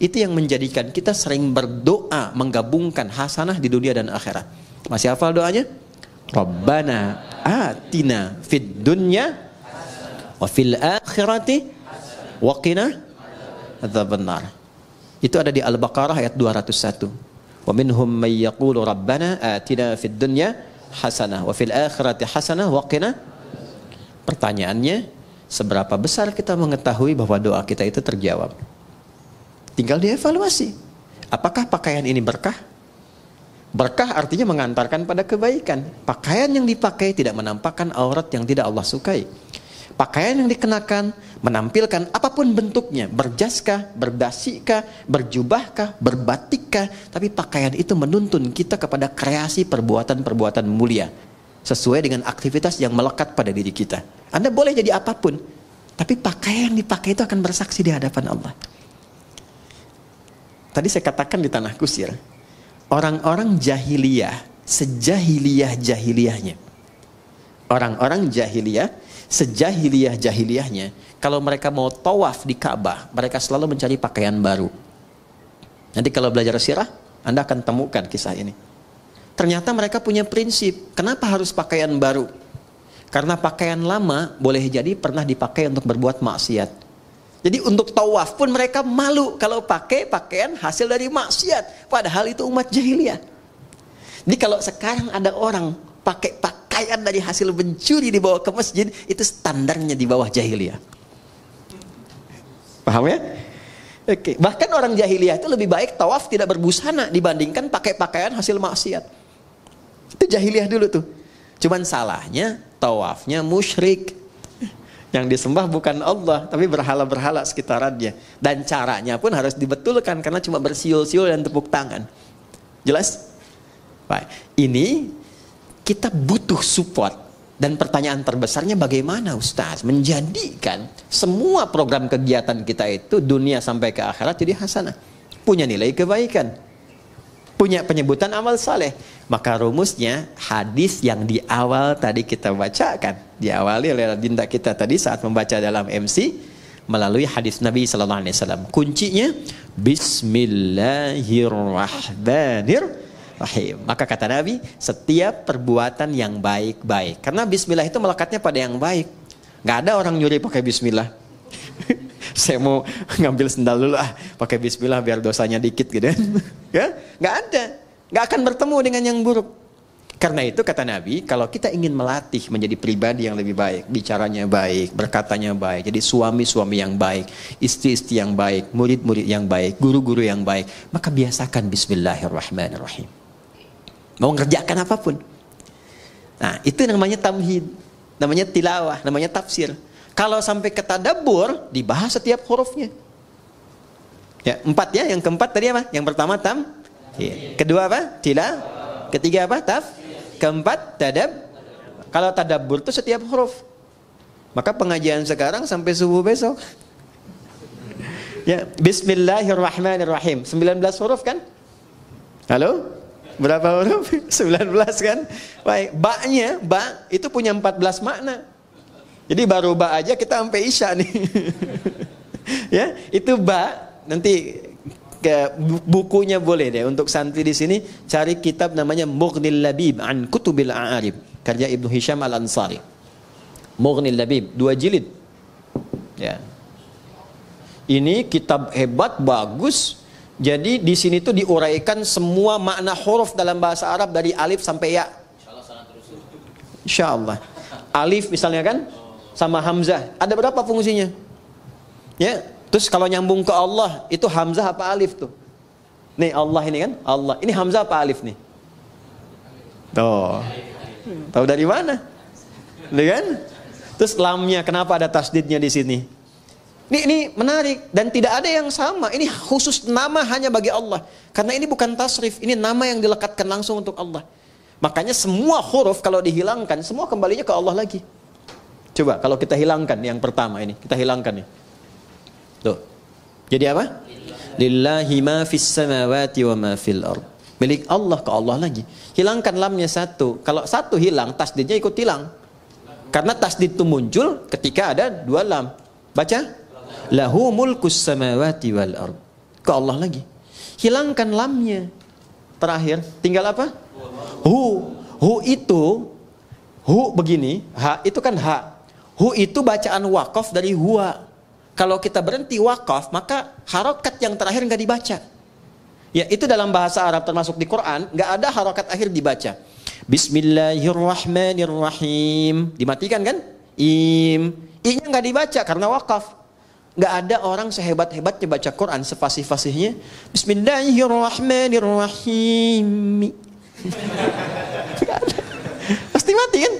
Itu yang menjadikan kita sering berdoa menggabungkan hasanah di dunia dan akhirat. Masih hafal doanya? Rabbana atina fid dunya wa fil akhirati wa qina adzabannar. Itu ada di Al-Baqarah ayat 201. Wa minhum may yaqulu rabbana atina fid dunya hasanah wa fil akhirati hasanah wa qina. Pertanyaannya, seberapa besar kita mengetahui bahwa doa kita itu terjawab? Tinggal dievaluasi. Apakah pakaian ini berkah? Berkah artinya mengantarkan pada kebaikan. Pakaian yang dipakai tidak menampakkan aurat yang tidak Allah sukai. Pakaian yang dikenakan menampilkan apapun bentuknya, berjaskah, berdasikah, berjubahkah, berbatikkah, tapi pakaian itu menuntun kita kepada kreasi perbuatan-perbuatan mulia sesuai dengan aktivitas yang melekat pada diri kita. Anda boleh jadi apapun, tapi pakaian yang dipakai itu akan bersaksi di hadapan Allah. Tadi saya katakan di Tanah Kusir, orang-orang jahiliyah, sejahiliyah-jahiliyahnya, orang-orang jahiliyah, sejahiliyah-jahiliyahnya, kalau mereka mau tawaf di Ka'bah, mereka selalu mencari pakaian baru. Nanti kalau belajar sirah, Anda akan temukan kisah ini. ternyata mereka punya prinsip. Kenapa harus pakaian baru? Karena pakaian lama boleh jadi pernah dipakai untuk berbuat maksiat. Jadi untuk tawaf pun mereka malu kalau pakai pakaian hasil dari maksiat. Padahal itu umat jahiliyah. Jadi kalau sekarang ada orang pakai pakaian dari hasil mencuri dibawa ke masjid, itu standarnya di bawah jahiliyah. Paham ya? Oke. Bahkan orang jahiliyah itu lebih baik tawaf tidak berbusana dibandingkan pakai pakaian hasil maksiat. Itu jahiliyah dulu tuh. Cuman salahnya tawafnya musyrik. Yang disembah bukan Allah, tapi berhala-berhala sekitarannya. Dan caranya pun harus dibetulkan karena cuma bersiul-siul dan tepuk tangan. Jelas? Baik. Ini kita butuh support. Dan pertanyaan terbesarnya bagaimana Ustaz menjadikan semua program kegiatan kita itu dunia sampai ke akhirat jadi hasanah. Punya nilai kebaikan. Punya penyebutan amal saleh. Maka rumusnya hadis yang di awal tadi kita bacakan. Diawali oleh dinda kita tadi saat membaca dalam MC. Melalui hadis Nabi SAW. Kuncinya Bismillahirrahmanirrahim. Maka kata Nabi, setiap perbuatan yang baik-baik. Karena bismillah itu melekatnya pada yang baik. Gak ada orang nyuri pakai bismillah. Saya mau ngambil sendal dulu pakai bismillah biar dosanya dikit gitu kan. Ya, gak ada. Gak akan bertemu dengan yang buruk. Karena itu kata Nabi, kalau kita ingin melatih menjadi pribadi yang lebih baik, bicaranya baik, berkatanya baik, jadi suami-suami yang baik, istri-istri yang baik, murid-murid yang baik, guru-guru yang baik, maka biasakan bismillahirrahmanirrahim. Mau ngerjakan apapun. Nah, itu namanya tamhid, namanya tilawah, namanya tafsir. Kalau sampai ke tadabbur, dibahas setiap hurufnya. Ya, 4 ya, yang keempat tadi apa? Yang pertama tamhid. Kedua apa? Tilawah. Ketiga apa? Keempat Kalau tadabbur itu setiap huruf. Maka pengajian sekarang sampai subuh besok. Ya, bismillahirrahmanirrahim. 19 huruf kan? Halo? Berapa huruf? 19 kan? Baik, ba itu punya 14 makna. Jadi baru ba aja kita sampai isya nih. Ya, itu ba. Nanti ke bukunya boleh deh untuk santri di sini cari kitab namanya Mughnil Labib an Kutubil A'arib karya Ibnu Hisham Al-Ansari. Mughnil Labib 2 jilid. Ya. Ini kitab hebat, bagus. Jadi di sini tuh diuraikan semua makna huruf dalam bahasa Arab dari alif sampai ya. Insyaallah. Alif misalnya kan sama hamzah. Ada berapa fungsinya? Ya. Terus kalau nyambung ke Allah itu hamzah apa alif tuh? Nih Allah ini kan? Allah. Ini hamzah apa alif nih? Tuh. Tahu dari mana? Kan? Terus lamnya kenapa ada tasdidnya di sini? Ini menarik dan tidak ada yang sama. Ini khusus nama hanya bagi Allah. Karena ini bukan tasrif, ini nama yang dilekatkan langsung untuk Allah. Makanya semua huruf kalau dihilangkan, semua kembalinya ke Allah lagi. Coba kalau kita hilangkan yang pertama ini, kita hilangkan nih. Tuh. Jadi apa? Lillahi ma fis samawati wa ma fil ard. Milik Allah ke Allah lagi. Hilangkan lamnya satu. Kalau satu hilang, tasdidnya ikut hilang. Karena tasdid itu muncul ketika ada 2 lam. Baca. Lahu mulkus samawati wal ard. Ke Allah lagi. Hilangkan lamnya. Terakhir, tinggal apa? Hu itu begini, ha itu kan ha. Hu itu bacaan wakaf dari huwa. Kalau kita berhenti wakaf, maka harokat yang terakhir nggak dibaca. Ya, itu dalam bahasa Arab termasuk di Quran, nggak ada harokat akhir dibaca. Bismillahirrahmanirrahim. Dimatikan kan? I-nya nggak dibaca karena wakaf. Nggak ada orang sehebat-hebatnya baca Quran sefasih-fasihnya Bismillahirrahmanirrahim. Pasti mati kan?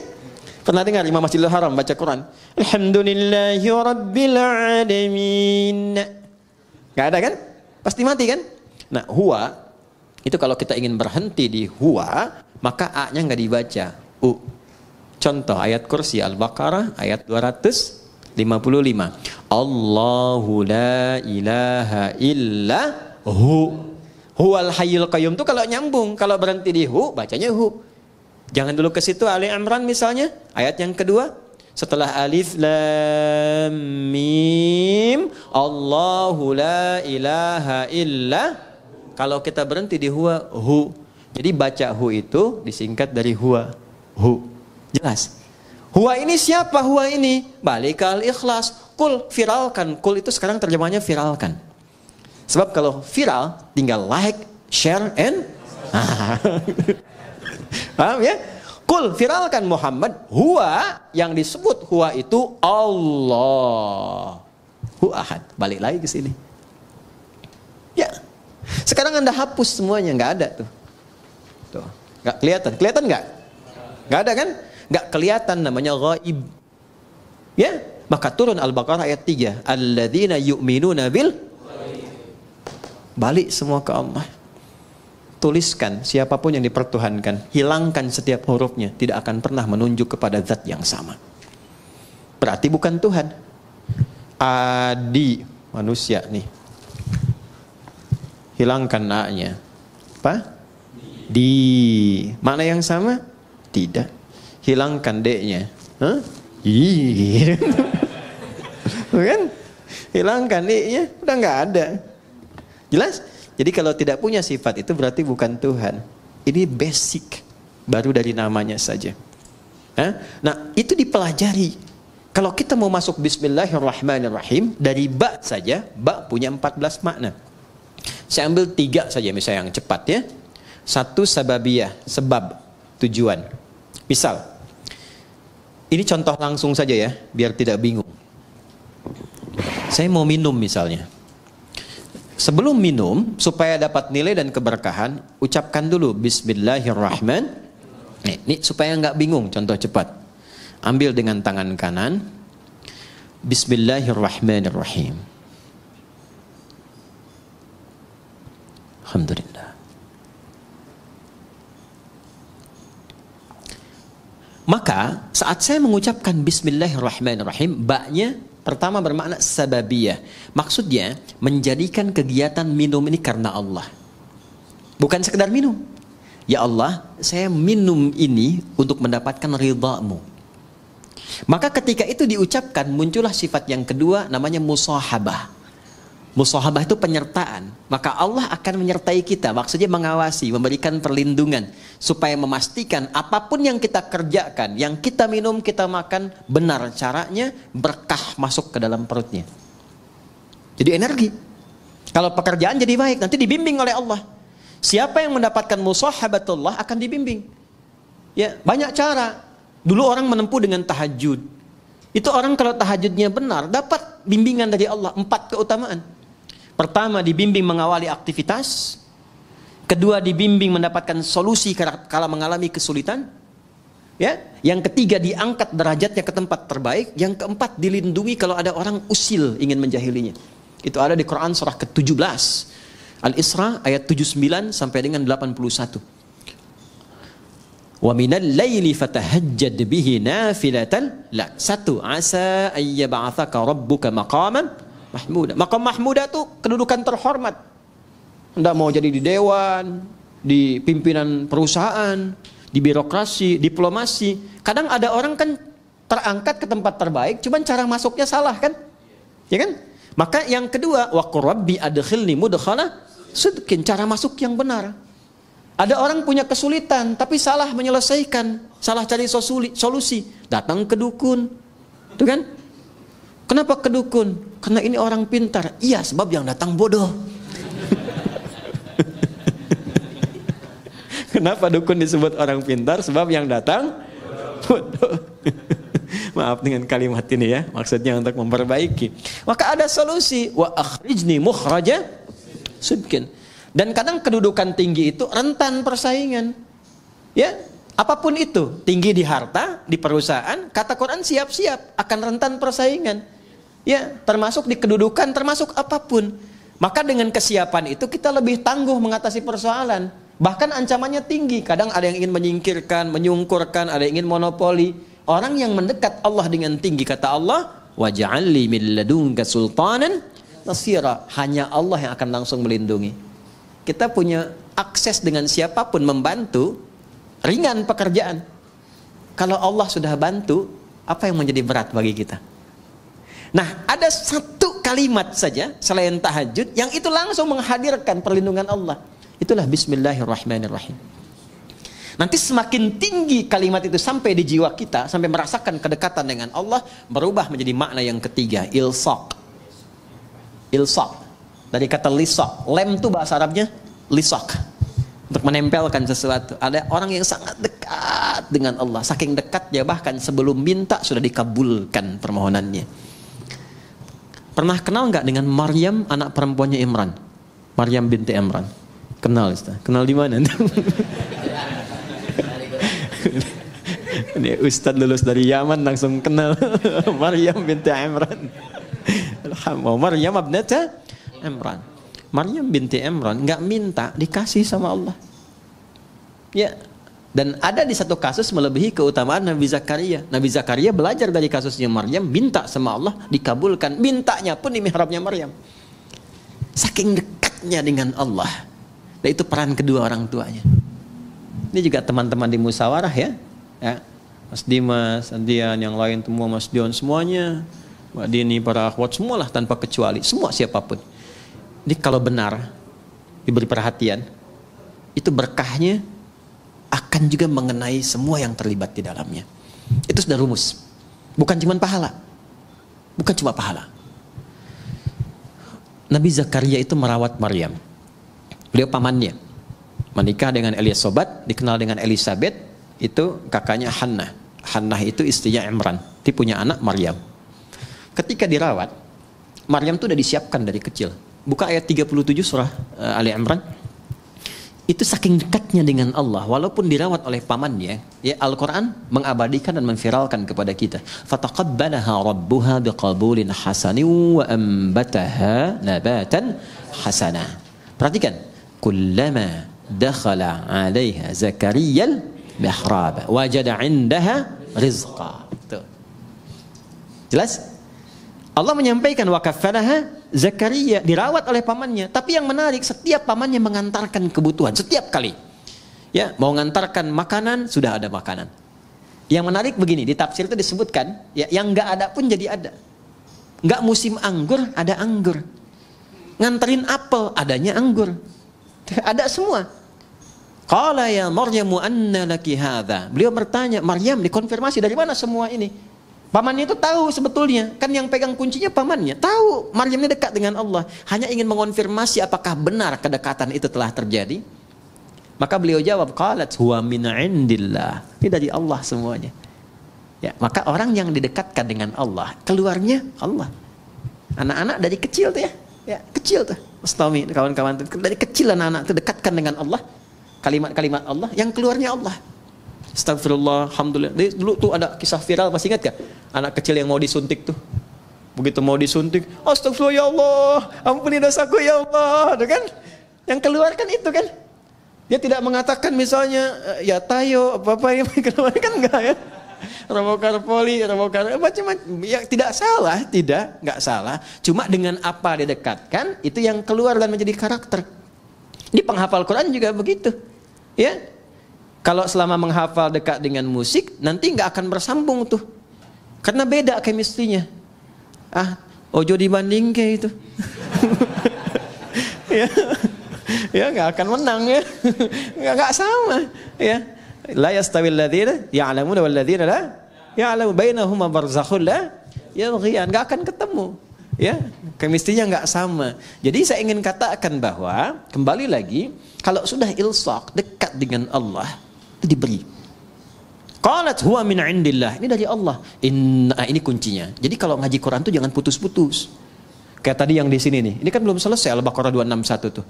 Pernah dengar Imam Masjidil Haram baca Quran? Alhamdulillahirabbil alamin. Nggak ada kan? Pasti mati kan? Nah, huwa itu kalau kita ingin berhenti di huwa, maka a-nya nggak dibaca. Contoh ayat kursi Al-Baqarah ayat 255. Allahu la ilaha illa hu. Huwal hayyul qayyum itu kalau nyambung, kalau berhenti di hu bacanya hu. Jangan dulu ke situ. Ali Imran misalnya ayat yang kedua setelah alif lam mim Allahu la ilaha illa. Kalau kita berhenti di huwa hu. Jadi baca hu itu disingkat dari huwa. Hu. Jelas. Huwa ini siapa huwa ini? Balik ke al-ikhlas. Kul, viralkan. Kul itu sekarang terjemahnya viralkan. Sebab kalau viral tinggal like, share, and paham ya? Kul, viralkan Muhammad. Huwa, yang disebut huwa itu Allah. Hu ahad. Balik lagi ke sini. Ya. Sekarang Anda hapus semuanya, nggak ada tuh. Tuh, nggak kelihatan. Kelihatan nggak? Nggak ada kan? Nggak kelihatan, namanya ghaib. Ya, maka turun Al-Baqarah ayat 3. Alladzina yu'minuna bil. Balik semua ke Allah. Tuliskan siapapun yang dipertuhankan, hilangkan setiap hurufnya, tidak akan pernah menunjuk kepada zat yang sama. Berarti bukan Tuhan. Adi, manusia nih. Hilangkan na-nya. Apa? Di. Mana yang sama? Tidak. Hilangkan D-nya. Hah? Bukan? Hilangkan D-nya, udah nggak ada. Jelas? Jadi kalau tidak punya sifat itu berarti bukan Tuhan. Ini basic, baru dari namanya saja. Nah, itu dipelajari. Kalau kita mau masuk Bismillahirrahmanirrahim, dari ba saja, ba punya 14 makna. Saya ambil 3 saja misalnya yang cepat ya. 1 sababiyah, sebab, tujuan. Misal, ini contoh langsung saja ya, biar tidak bingung. Saya mau minum misalnya. Sebelum minum, supaya dapat nilai dan keberkahan, ucapkan dulu Bismillahirrahmanirrahim. Ini supaya nggak bingung, contoh cepat. Ambil dengan tangan kanan. Bismillahirrahmanirrahim. Alhamdulillah. Maka saat saya mengucapkan Bismillahirrahmanirrahim, ba-nya pertama bermakna sababiyah. Maksudnya menjadikan kegiatan minum ini karena Allah. Bukan sekedar minum. Ya Allah, saya minum ini untuk mendapatkan ridha-Mu. Maka ketika itu diucapkan, muncullah sifat yang kedua, namanya musahabah. Musahabah itu penyertaan. Maka Allah akan menyertai kita. Maksudnya mengawasi, memberikan perlindungan. Supaya memastikan apapun yang kita kerjakan, yang kita minum, kita makan, benar caranya, berkah masuk ke dalam perutnya. Jadi energi. Kalau pekerjaan jadi baik, nanti dibimbing oleh Allah. Siapa yang mendapatkan musahabatullah akan dibimbing. Ya, banyak cara. Dulu orang menempuh dengan tahajud. Itu orang kalau tahajudnya benar, dapat bimbingan dari Allah. 4 keutamaan. Pertama, dibimbing mengawali aktivitas. Kedua, dibimbing mendapatkan solusi kala mengalami kesulitan. Ya, yang ketiga, diangkat derajatnya ke tempat terbaik. Yang keempat, dilindungi kalau ada orang usil ingin menjahilinya. Itu ada di Quran surah ke-17. Al-Isra ayat 79 sampai dengan 81. Wa minal laili fatahajjad bihi nafilatan lak. 1, asa ayyab'atsaka rabbuka maqaman mahmuda. Maqam mahmuda itu kedudukan terhormat. Anda mau jadi di dewan, di pimpinan perusahaan, di birokrasi, diplomasi. Kadang ada orang kan terangkat ke tempat terbaik, cuman cara masuknya salah kan? Ya kan? Maka yang kedua, wa qur rabbi adkhilni mudkhala sidqin, cara masuk yang benar. Ada orang punya kesulitan tapi salah menyelesaikan, salah cari solusi, datang ke dukun. Itu kan? Kenapa ke dukun? Karena ini orang pintar. Iya, sebab yang datang bodoh. Kenapa dukun disebut orang pintar? Sebab yang datang bodoh. Maaf dengan kalimat ini ya, maksudnya untuk memperbaiki. Maka ada solusi. Wa akhrijni mukhraja sidqin. Dan kadang kedudukan tinggi itu rentan persaingan. Ya, apapun itu, tinggi di harta, di perusahaan, kata Quran siap-siap akan rentan persaingan. Ya, termasuk di kedudukan, termasuk apapun. Maka dengan kesiapan itu kita lebih tangguh mengatasi persoalan. Bahkan ancamannya tinggi. Kadang ada yang ingin menyingkirkan, menyungkurkan, ada yang ingin monopoli. Orang yang mendekat Allah dengan tinggi, kata Allah, waj'alli min ladunka sultanan nasira. Hanya Allah yang akan langsung melindungi. Kita punya akses dengan siapapun membantu, ringan pekerjaan. Kalau Allah sudah bantu, apa yang menjadi berat bagi kita? Nah, ada satu kalimat saja selain tahajud yang itu langsung menghadirkan perlindungan Allah. Itulah Bismillahirrahmanirrahim. Nanti semakin tinggi kalimat itu sampai di jiwa kita, sampai merasakan kedekatan dengan Allah, berubah menjadi makna yang ketiga, ilsaq. Ilsaq. Dari kata lisaq. Lem itu bahasa Arabnya lisaq. Untuk menempelkan sesuatu. Ada orang yang sangat dekat dengan Allah. Saking dekatnya bahkan sebelum minta sudah dikabulkan permohonannya. Pernah kenal nggak dengan Maryam, anak perempuannya Imran? Maryam binti Imran. Kenal, Ustaz. Kenal di mana? Ini Ustaz lulus dari Yaman langsung kenal Maryam binti Imran. Maryam abnata Imran. Maryam binti Imran nggak minta, dikasih sama Allah. Ya. Dan ada di satu kasus melebihi keutamaan Nabi Zakaria. Nabi Zakaria belajar dari kasusnya Maryam, minta sama Allah, dikabulkan. Mintanya pun di mihrabnya Maryam. Saking dekatnya dengan Allah. Dan itu peran kedua orang tuanya. Ini juga teman-teman di musyawarah ya. Mas Dimas, Andian, yang lain semua, Mas Dion, semuanya, Mbak Dini, para akhwat, semualah tanpa kecuali, semua siapapun. Jadi kalau benar diberi perhatian, itu berkahnya akan juga mengenai semua yang terlibat di dalamnya. Itu sudah rumus. Bukan cuma pahala. Bukan cuma pahala. Nabi Zakaria itu merawat Maryam. Beliau pamannya. Menikah dengan Elizabeth, dikenal dengan Elizabeth, itu kakaknya Hannah. Hannah itu istrinya Imran. Dia punya anak Maryam. Ketika dirawat, Maryam itu sudah disiapkan dari kecil. Buka ayat 37 surah Ali Imran. Itu saking dekatnya dengan Allah, walaupun dirawat oleh pamannya, ya Al-Quran mengabadikan dan memviralkan kepada kita. Fataqabbalaha rabbuha biqabulin hasanin wa ambataha nabatan hasana. Perhatikan, kullama dakhala 'alaiha Zakariyal mihrab wajada 'indaha rizqa. Tuh. Jelas? Allah menyampaikan wakaffalaha Zakaria, dirawat oleh pamannya. Tapi yang menarik, setiap pamannya mengantarkan kebutuhan setiap kali. Ya, mau mengantarkan makanan, sudah ada makanan. Yang menarik begini, di tafsir itu disebutkan, ya, yang enggak ada pun jadi ada. Enggak musim anggur, ada anggur. Nganterin apel, adanya anggur. Ada semua. Qala ya Maryamu anna laki hadza. Beliau bertanya, Maryam, dikonfirmasi dari mana semua ini? Pamannya itu tahu sebetulnya, kan yang pegang kuncinya pamannya. Tahu Maryam ini dekat dengan Allah, hanya ingin mengonfirmasi apakah benar kedekatan itu telah terjadi. Maka beliau jawab, qalat huwa min indillah. Ini dari Allah semuanya. Ya, maka orang yang didekatkan dengan Allah, keluarnya Allah. Anak-anak dari kecil tuh ya kecil tuh. Mas Tommy, kawan-kawan tuh, dari kecil anak-anak itu dekatkan dengan Allah. Kalimat-kalimat Allah, yang keluarnya Allah. Astagfirullah, alhamdulillah. Dulu tuh ada kisah viral, masih ingat gak? Anak kecil yang mau disuntik tuh. Begitu mau disuntik, astagfirullah ya Allah, ampuni dosaku ya Allah, tuh kan? Yang keluar kan itu kan? Dia tidak mengatakan misalnya ya tayo apa-apa yang keluar kan enggak ya? Robokarpoli, macam-macam. Ya tidak salah, enggak salah. Cuma dengan apa didekatkan, itu yang keluar dan menjadi karakter. Di penghafal Quran juga begitu. Ya. Kalau selama menghafal dekat dengan musik, nanti nggak akan bersambung tuh, karena beda chemistry-nya. Ojo dibanding kayak itu, ya nggak akan menang ya, nggak sama ya. La yastawil ladzina ya'lamuna wal ladzina la ya'lamu bainahuma barzakhun la yabghiyan, nggak akan ketemu. Ya, chemistry-nya nggak sama. Jadi saya ingin katakan bahwa kembali lagi, kalau sudah ilsaq, dekat dengan Allah, itu diberi. Qalat huwa min indillah. Ini dari Allah. Ini kuncinya. Jadi kalau ngaji Quran tuh jangan putus-putus. Kayak tadi yang di sini nih. Ini kan belum selesai Al-Baqarah 261 tuh.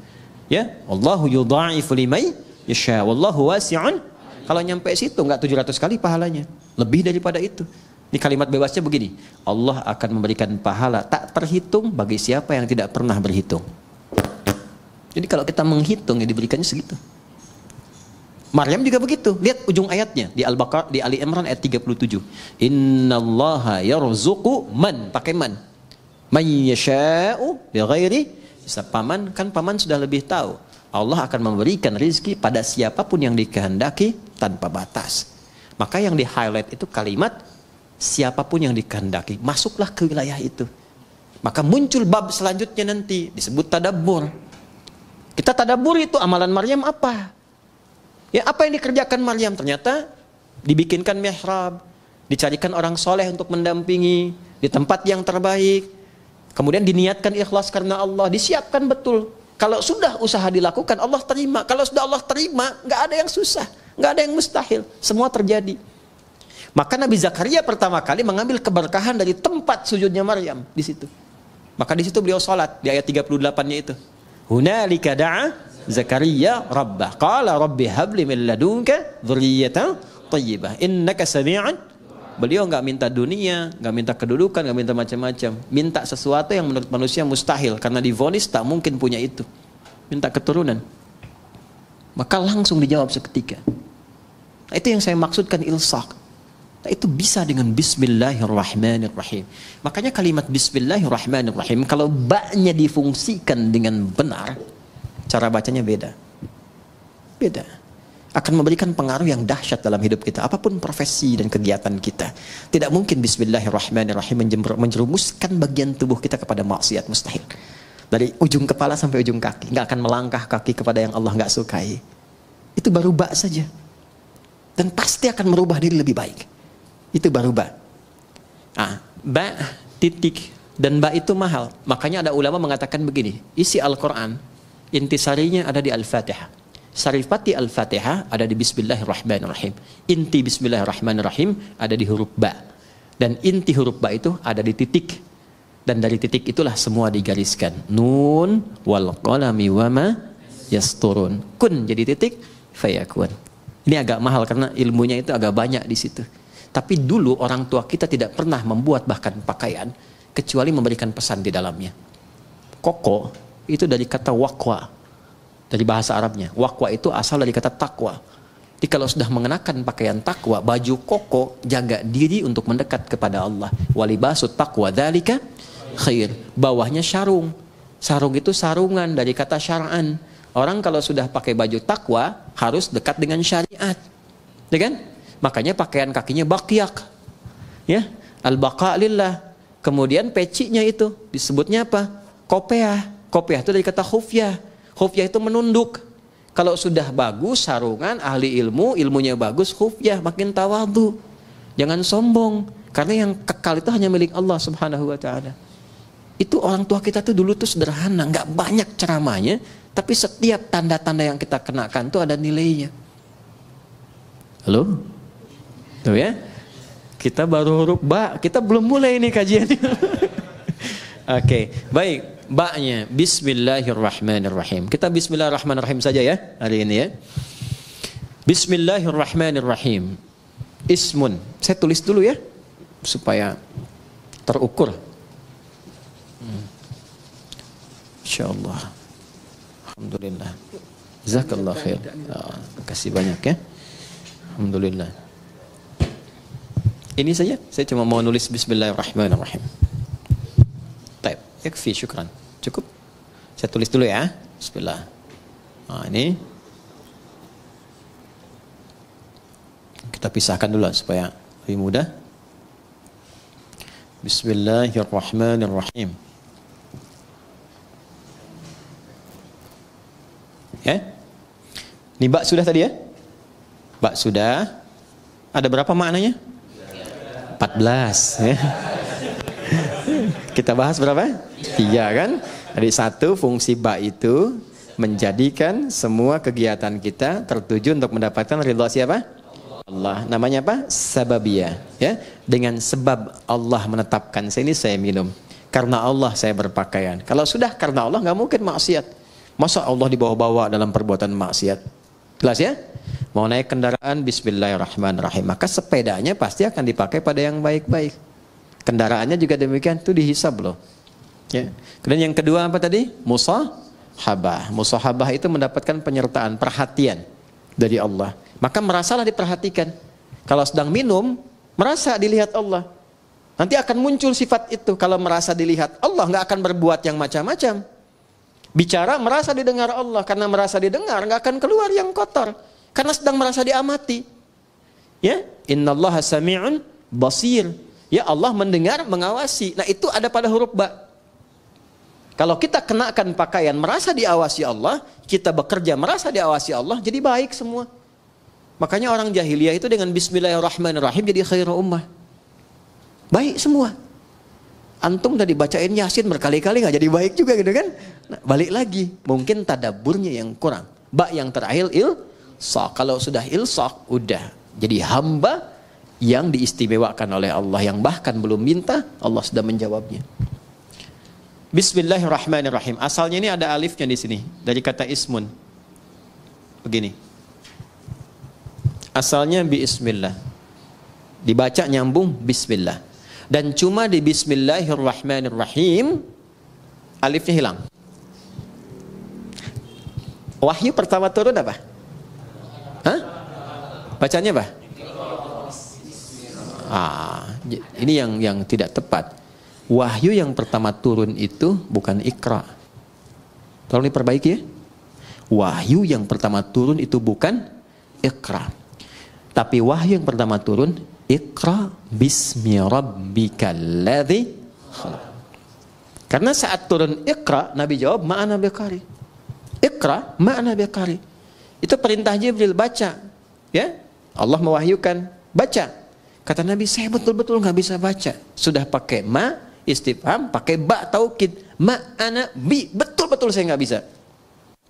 Ya, Allahu yudha'ifu liman yasha wallahu wasi'un. Kalau nyampe situ enggak 700 kali pahalanya. Lebih daripada itu. Ini kalimat bebasnya begini. Allah akan memberikan pahala tak terhitung bagi siapa yang tidak pernah berhitung. Jadi kalau kita menghitung ya diberikannya segitu. Maryam juga begitu. Lihat ujung ayatnya di Al-Baqarah, di Ali Imran ayat 37. Innallaha yarzuqu man, pakai man. Man yasha'u bighairi hisab. Paman sudah lebih tahu. Allah akan memberikan rizki pada siapapun yang dikehendaki tanpa batas. Maka yang di-highlight itu kalimat siapapun yang dikehendaki, masuklah ke wilayah itu. Maka muncul bab selanjutnya nanti disebut tadabbur. Kita tadabbur itu amalan Maryam apa? Ya, apa yang dikerjakan Maryam? Ternyata dibikinkan mihrab, dicarikan orang soleh untuk mendampingi di tempat yang terbaik. Kemudian diniatkan ikhlas karena Allah, disiapkan betul. Kalau sudah usaha dilakukan, Allah terima. Kalau sudah Allah terima, nggak ada yang susah, nggak ada yang mustahil. Semua terjadi. Maka Nabi Zakaria pertama kali mengambil keberkahan dari tempat sujudnya Maryam di situ. Maka di situ beliau sholat di ayat 38-nya itu. Hunalika da'a Zakaria rabbah. Qala rabbi habli min ladunka dzurriyyatan thayyibah. Innaka sami'un. Beliau enggak minta dunia, enggak minta kedudukan, enggak minta macam-macam. Minta sesuatu yang menurut manusia mustahil karena divonis tak mungkin punya itu. Minta keturunan. Maka langsung dijawab seketika. Nah, itu yang saya maksudkan ilsaq. Nah, itu bisa dengan bismillahirrahmanirrahim. Makanya kalimat bismillahirrahmanirrahim kalau ba-nya difungsikan dengan benar, cara bacanya beda. Beda. Akan memberikan pengaruh yang dahsyat dalam hidup kita. Apapun profesi dan kegiatan kita. Tidak mungkin bismillahirrahmanirrahim menjerumuskan bagian tubuh kita kepada maksiat, mustahil. Dari ujung kepala sampai ujung kaki. Nggak akan melangkah kaki kepada yang Allah nggak sukai. Itu baru ba saja. Dan pasti akan merubah diri lebih baik. Itu baru ba. Ba, titik. Dan ba itu mahal. Makanya ada ulama mengatakan begini. Isi Al-Quran, intisarinya ada di Al-Fatihah. Sarifati Al-Fatihah ada di Bismillahirrahmanirrahim. Inti Bismillahirrahmanirrahim ada di huruf ba. Dan inti huruf ba itu ada di titik. Dan dari titik itulah semua digariskan. Nun wal qalami wama yasturun. Kun jadi titik, fayakun. Ini agak mahal karena ilmunya itu agak banyak di situ. Tapi dulu orang tua kita tidak pernah membuat bahkan pakaian kecuali memberikan pesan di dalamnya. Koko itu dari kata waqwa, dari bahasa Arabnya. Waqwa itu asal dari kata takwa. Jadi kalau sudah mengenakan pakaian takwa, baju koko, jaga diri untuk mendekat kepada Allah. Walibasut taqwa dzalika khair. Bawahnya sarung. Sarung itu sarungan dari kata syar'an. Orang kalau sudah pakai baju takwa harus dekat dengan syariat. Ya kan? Makanya pakaian kakinya baqyak. Ya, al-baqa lillah. Kemudian pecinya itu disebutnya apa? Kopiah. Kopiah itu dari kata khufyah. Khufyah itu menunduk. Kalau sudah bagus sarungan, ahli ilmu, ilmunya bagus, khufyah, makin tawadhu. Jangan sombong, karena yang kekal itu hanya milik Allah Subhanahu wa taala. Itu orang tua kita tuh dulu tuh sederhana, nggak banyak ceramahnya, tapi setiap tanda-tanda yang kita kenakan tuh ada nilainya. Halo? Tuh ya. Kita baru huruf ba, kita belum mulai ini kajiannya. Oke, baik. Ba-nya Bismillahirrahmanirrahim. Kita Bismillahirrahmanirrahim saja ya hari ini ya. Bismillahirrahmanirrahim. Ismun. Saya tulis dulu ya supaya terukur. Insyaallah. Alhamdulillah. Jazakallah khair. Terima kasih banyak ya. Alhamdulillah. Ini saja. Saya cuma mau nulis Bismillahirrahmanirrahim. Baik, yakfi, syukran. Cukup. Saya tulis dulu ya. Bismillah. Nah, ini kita pisahkan dulu supaya lebih mudah. Bismillahirrahmanirrahim. Ya. Ini bak sudah tadi ya? Bak sudah. Ada berapa maknanya? 14 ya. Kita bahas berapa? 3 kan? Jadi 1, fungsi ba itu menjadikan semua kegiatan kita tertuju untuk mendapatkan ridha siapa? Allah. Namanya apa? Sababiyah ya. Dengan sebab Allah menetapkan saya minum. Karena Allah saya berpakaian. Kalau sudah karena Allah nggak mungkin maksiat. Masa Allah dibawa-bawa dalam perbuatan maksiat? Jelas ya? Mau naik kendaraan, Bismillahirrahmanirrahim. Maka sepedanya pasti akan dipakai pada yang baik-baik. Kendaraannya juga demikian, itu dihisab loh. Ya. Kemudian yang kedua apa tadi? Musahabah. Musahabah itu mendapatkan penyertaan, perhatian dari Allah. Maka merasalah diperhatikan. Kalau sedang minum, merasa dilihat Allah. Nanti akan muncul sifat itu. Kalau merasa dilihat Allah, nggak akan berbuat yang macam-macam. Bicara merasa didengar Allah. Karena merasa didengar, nggak akan keluar yang kotor. Karena sedang merasa diamati. Ya, innallaha sami'un basir. Ya, Allah mendengar, mengawasi. Nah, itu ada pada huruf ba. Kalau kita kenakan pakaian merasa diawasi Allah, kita bekerja merasa diawasi Allah, jadi baik semua. Makanya orang jahiliyah itu dengan bismillahirrahmanirrahim jadi khairul ummah. Baik semua. Antum tadi bacain Yasin berkali-kali nggak jadi baik juga gitu kan? Nah, balik lagi, mungkin tadaburnya yang kurang. Yang terakhir ilsaq. Kalau sudah ilsaq, udah jadi hamba yang diistimewakan oleh Allah, yang bahkan belum minta, Allah sudah menjawabnya. Bismillahirrahmanirrahim. Asalnya ini ada alifnya di sini dari kata ismun. Begini. Asalnya bismillah. Dibaca nyambung bismillah. Dan cuma di bismillahirrahmanirrahim alifnya hilang. Wahyu pertama turun apa? Hah? Bacanya apa? Ini yang tidak tepat. Wahyu yang pertama turun itu bukan Iqra. Tolong diperbaiki ya. Wahyu yang pertama turun itu bukan Iqra. Tapi wahyu yang pertama turun Iqra bismi rabbikal ladzi khalaq. Karena saat turun Iqra, Nabi jawab ma'ana biqari. Iqra ma'ana biqari. Itu perintah Jibril, baca. Ya? Allah mewahyukan, baca. Kata Nabi, saya betul-betul nggak bisa baca. Sudah pakai ma istifham, pakai ba taukid. Ma'ana bi, betul-betul saya nggak bisa.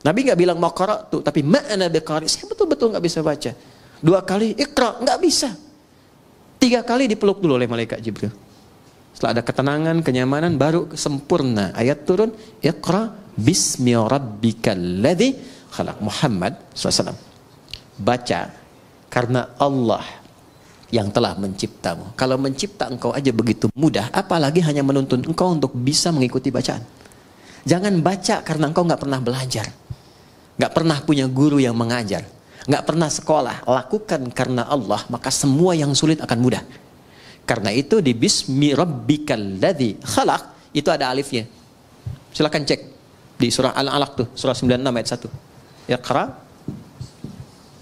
Nabi nggak bilang maqra'tu, tapi ma'ana biqari. Saya betul-betul nggak bisa baca. 2 kali Iqra, nggak bisa. 3 kali dipeluk dulu oleh malaikat Jibril. Setelah ada ketenangan, kenyamanan, baru sempurna. Ayat turun, Iqra bismi rabbikal ladzi khalaq. Muhammad SAW, baca karena Allah yang telah menciptamu. Kalau mencipta engkau aja begitu mudah, apalagi hanya menuntun engkau untuk bisa mengikuti bacaan. Jangan baca karena engkau nggak pernah belajar, nggak pernah punya guru yang mengajar, nggak pernah sekolah. Lakukan karena Allah, maka semua yang sulit akan mudah. Karena itu di bismi rabbikal ladzi khalaq itu ada alifnya. Silakan cek di surah Al-Alaq tuh, surah 96 ayat 1. Iqra.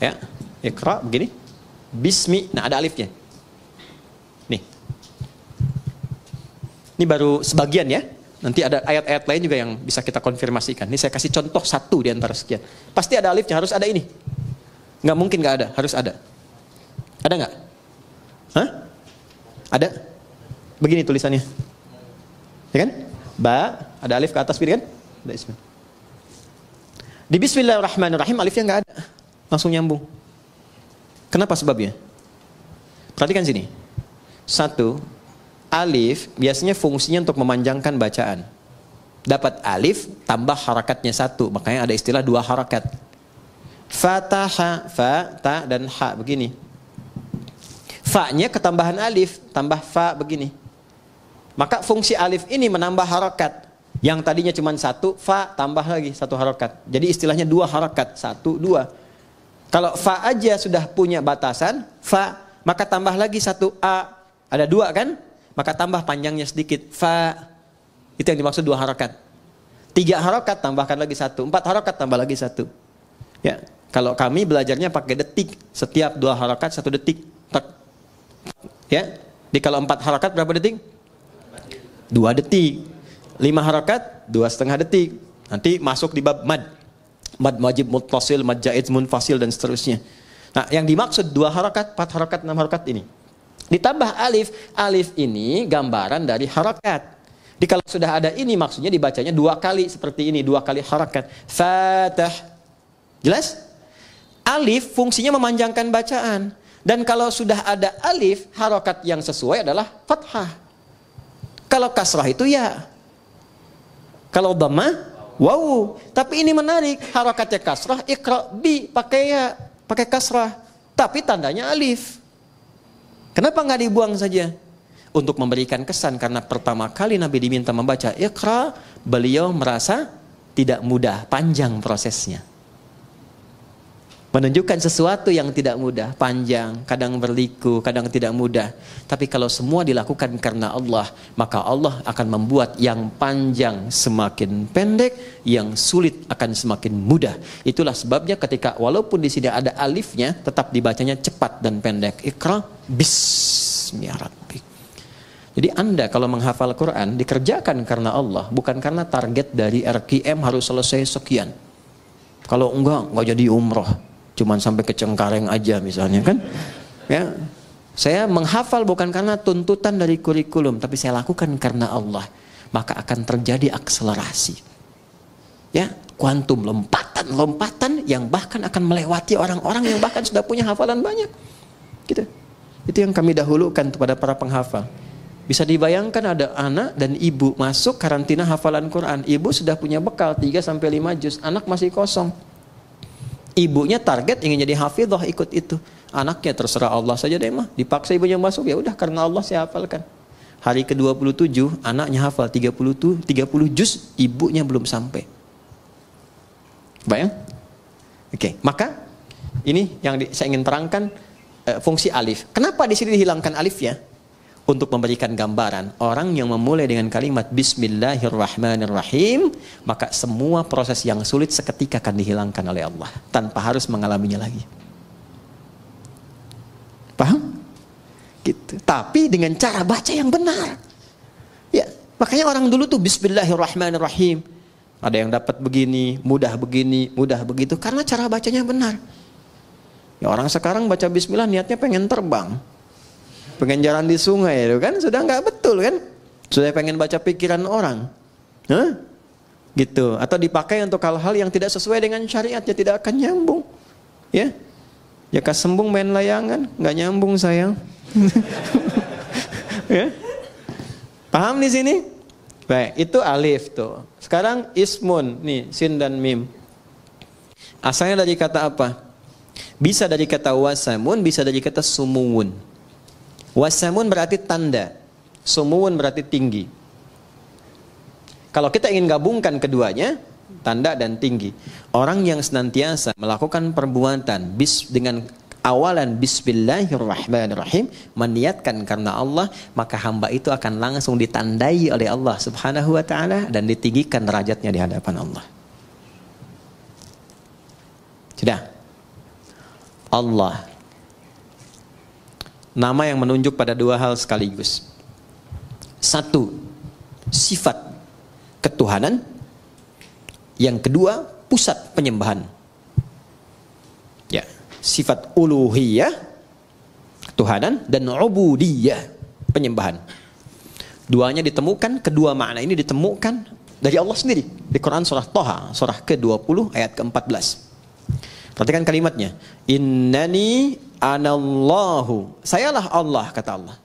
Ya, Iqra begini. Bismi, nah ada alifnya. Nih. Ini baru sebagian ya. Nanti ada ayat-ayat lain juga yang bisa kita konfirmasikan. Ini saya kasih contoh 1 di antara sekian. Pasti ada alifnya, harus ada ini. Nggak mungkin nggak ada, harus ada. Ada nggak? Hah? Ada? Begini tulisannya. Ya kan? Ba, ada alif ke atas, kan? Ada ismi. Di bismillahirrahmanirrahim alifnya nggak ada. Langsung nyambung. Kenapa sebabnya? Perhatikan sini. 1, alif biasanya fungsinya untuk memanjangkan bacaan. Dapat alif tambah harakatnya 1, makanya ada istilah 2 harakat. Fataha, fa, ta, dan ha begini. Fa-nya ketambahan alif, tambah fa begini. Maka fungsi alif ini menambah harakat. Yang tadinya cuma 1, fa tambah lagi 1 harakat. Jadi istilahnya 2 harakat, 1, 2. Kalau fa aja sudah punya batasan, fa, maka tambah lagi 1 a. Ada 2 kan? Maka tambah panjangnya sedikit, fa. Itu yang dimaksud 2 harakat. 3 harakat tambahkan lagi 1, 4 harakat tambah lagi 1. Ya, kalau kami belajarnya pakai detik. Setiap 2 harakat 1 detik. Ya, di kalau 4 harakat berapa detik? 2 detik. 5 harakat 2,5 detik. Nanti masuk di bab mad. Mad wajib muttasil, mad jaiz munfasil dan seterusnya. Nah, yang dimaksud 2 harakat, 4 harakat, 6 harakat ini. Ditambah alif. Alif ini gambaran dari harakat. Jadi kalau sudah ada ini maksudnya dibacanya 2 kali seperti ini, 2 kali harakat. Fatah. Jelas? Alif fungsinya memanjangkan bacaan. Dan kalau sudah ada alif, harakat yang sesuai adalah fathah. Kalau kasrah itu ya. Kalau dhammah, wow. Tapi ini menarik, harakatnya kasrah, iqra bi pakai ya, pakai kasrah. Tapi tandanya alif. Kenapa nggak dibuang saja? Untuk memberikan kesan, karena pertama kali Nabi diminta membaca iqra, beliau merasa tidak mudah, panjang prosesnya. Menunjukkan sesuatu yang tidak mudah, panjang, kadang berliku, kadang tidak mudah. Tapi kalau semua dilakukan karena Allah, maka Allah akan membuat yang panjang semakin pendek, yang sulit akan semakin mudah. Itulah sebabnya ketika walaupun di sini ada alifnya, tetap dibacanya cepat dan pendek. Iqra bismi rabbik. Jadi Anda kalau menghafal Quran dikerjakan karena Allah, bukan karena target dari RKM harus selesai sekian. Kalau enggak jadi umroh. cuman sampai ke Cengkareng aja misalnya kan. Ya, saya menghafal bukan karena tuntutan dari kurikulum, tapi saya lakukan karena Allah. Maka akan terjadi akselerasi. Ya, kuantum, lompatan yang bahkan akan melewati orang-orang yang bahkan sudah punya hafalan banyak. Gitu. Itu yang kami dahulukan kepada para penghafal. Bisa dibayangkan ada anak dan ibu masuk karantina hafalan Quran. Ibu sudah punya bekal 3-5 juz, anak masih kosong. Ibunya target ingin jadi hafidhah, ikut itu. Anaknya terserah Allah saja deh mah. Dipaksa ibunya masuk, ya udah karena Allah saya hafalkan. Hari ke-27 anaknya hafal 30 juz, ibunya belum sampai. Bayang? Oke, maka ini yang saya ingin terangkan, fungsi alif. Kenapa di sini dihilangkan alifnya? Untuk memberikan gambaran, orang yang memulai dengan kalimat Bismillahirrahmanirrahim, maka semua proses yang sulit seketika akan dihilangkan oleh Allah tanpa harus mengalaminya lagi. Paham? Gitu. Tapi dengan cara baca yang benar. Ya, makanya orang dulu tuh Bismillahirrahmanirrahim. Ada yang dapat begini, mudah begitu karena cara bacanya benar. Ya, orang sekarang baca bismillah niatnya pengen terbang. Pengen jalan di sungai itu kan sudah nggak betul kan? Sudah pengen baca pikiran orang. Hah? Gitu. Atau dipakai untuk hal-hal yang tidak sesuai dengan syariatnya, tidak akan nyambung. Ya. Ya kasembung main layangan, nggak nyambung sayang. Ya. Paham di sini? Baik, itu alif tuh. Sekarang ismun, nih sin dan mim. Asalnya dari kata apa? Bisa dari kata wasamun, bisa dari kata sumuwun. Wasamun berarti tanda, sumuwun berarti tinggi. Kalau kita ingin gabungkan keduanya, tanda dan tinggi. Orang yang senantiasa melakukan perbuatan dengan awalan Bismillahirrahmanirrahim, meniatkan karena Allah, maka hamba itu akan langsung ditandai oleh Allah Subhanahu wa taala dan ditinggikan derajatnya di hadapan Allah. Sudah. Allah, nama yang menunjuk pada dua hal sekaligus. Satu, sifat ketuhanan. Yang kedua, pusat penyembahan. Ya, sifat uluhiyah, ketuhanan, dan ubudiyah, penyembahan. Duanya ditemukan, kedua makna ini ditemukan dari Allah sendiri. Di Quran surah Thaha, surah ke-20 ayat ke-14. Perhatikan kalimatnya. Innani anallahu. Sayalah Allah, kata Allah.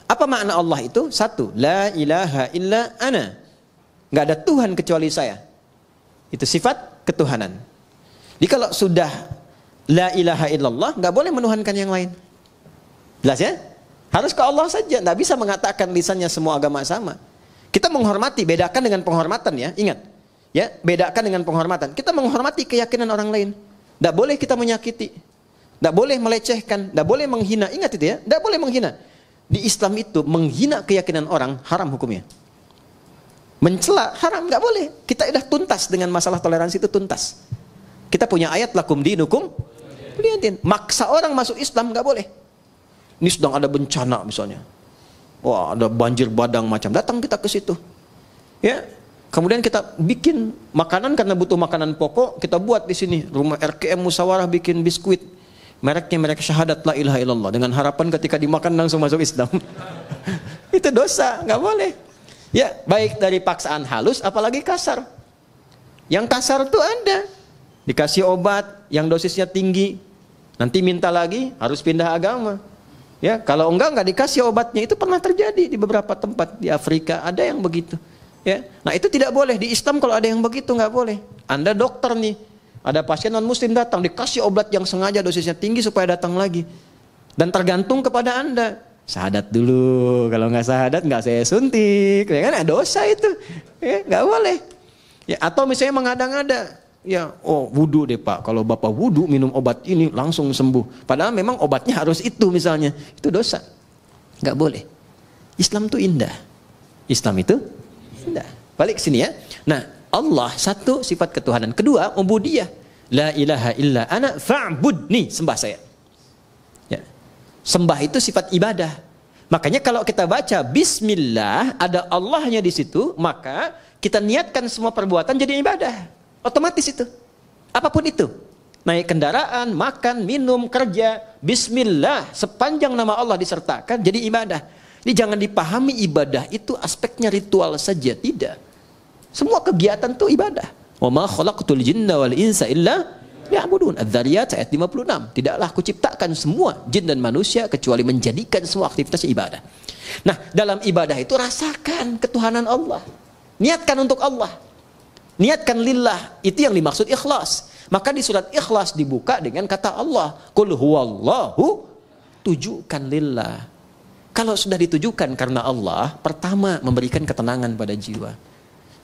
Apa makna Allah itu? Satu, la ilaha illa ana. Nggak ada Tuhan kecuali saya. Itu sifat ketuhanan. Jadi kalau sudah la ilaha illallah, nggak boleh menuhankan yang lain. Jelas ya? Harus ke Allah saja. Nggak bisa mengatakan lisannya semua agama sama. Kita menghormati, bedakan dengan penghormatan ya. Ingat, ya, bedakan dengan penghormatan. Kita menghormati keyakinan orang lain. Nggak boleh kita menyakiti. Nggak boleh melecehkan, nggak boleh menghina. Ingat itu ya, nggak boleh menghina. Di Islam itu menghina keyakinan orang haram hukumnya. Mencela haram, nggak boleh. Kita sudah tuntas dengan masalah toleransi itu tuntas. Kita punya ayat lakum dinukum waliyaddin. Maksa orang masuk Islam nggak boleh. Ini sedang ada bencana misalnya. Wah, ada banjir badang macam. Datang kita ke situ. Ya. Kemudian kita bikin makanan karena butuh makanan pokok, kita buat di sini. Rumah RKM Musyawarah bikin biskuit. Mereknya merek syahadat la ilaha illallah, dengan harapan ketika dimakan langsung masuk Islam. Itu dosa, nggak boleh. Ya, baik dari paksaan halus apalagi kasar. Yang kasar tuh ada. Dikasih obat yang dosisnya tinggi. Nanti minta lagi, harus pindah agama. Ya, kalau enggak dikasih obatnya. Itu pernah terjadi di beberapa tempat di Afrika, ada yang begitu. Ya, nah itu tidak boleh. Di Islam kalau ada yang begitu nggak boleh. Anda dokter nih, ada pasien non muslim datang, dikasih obat yang sengaja dosisnya tinggi supaya datang lagi. Dan tergantung kepada Anda. Syahadat dulu, kalau nggak syahadat nggak saya suntik, ya kan? Dosa itu, ya nggak boleh. Ya, atau misalnya mengada-ngada, ya, oh wudu deh Pak, kalau Bapak wudu minum obat ini langsung sembuh. Padahal memang obatnya harus itu misalnya, itu dosa, nggak boleh. Islam itu indah, Islam itu indah. Balik sini ya. Nah, Allah satu sifat ketuhanan, kedua ubudiyah, la ilaha illa ana fa'budni, sembah saya. Ya. Sembah itu sifat ibadah. Makanya kalau kita baca Bismillah, ada Allahnya di situ, maka kita niatkan semua perbuatan jadi ibadah. Otomatis itu. Apapun itu. Naik kendaraan, makan, minum, kerja, bismillah, sepanjang nama Allah disertakan, jadi ibadah. Ini jangan dipahami ibadah itu aspeknya ritual saja, tidak. Semua kegiatan itu ibadah. Wa ma khalaqtul jinna wal insa illa liya'budun. Adz-Dzariyat ayat 56. Tidaklah aku ciptakan semua jin dan manusia kecuali menjadikan semua aktivitas ibadah. Nah, dalam ibadah itu rasakan ketuhanan Allah. Niatkan untuk Allah. Niatkan lillah, itu yang dimaksud ikhlas. Maka di surat Ikhlas dibuka dengan kata Allah, Qul huwallahu, tujukan lillah. Kalau sudah ditujukan karena Allah, pertama memberikan ketenangan pada jiwa.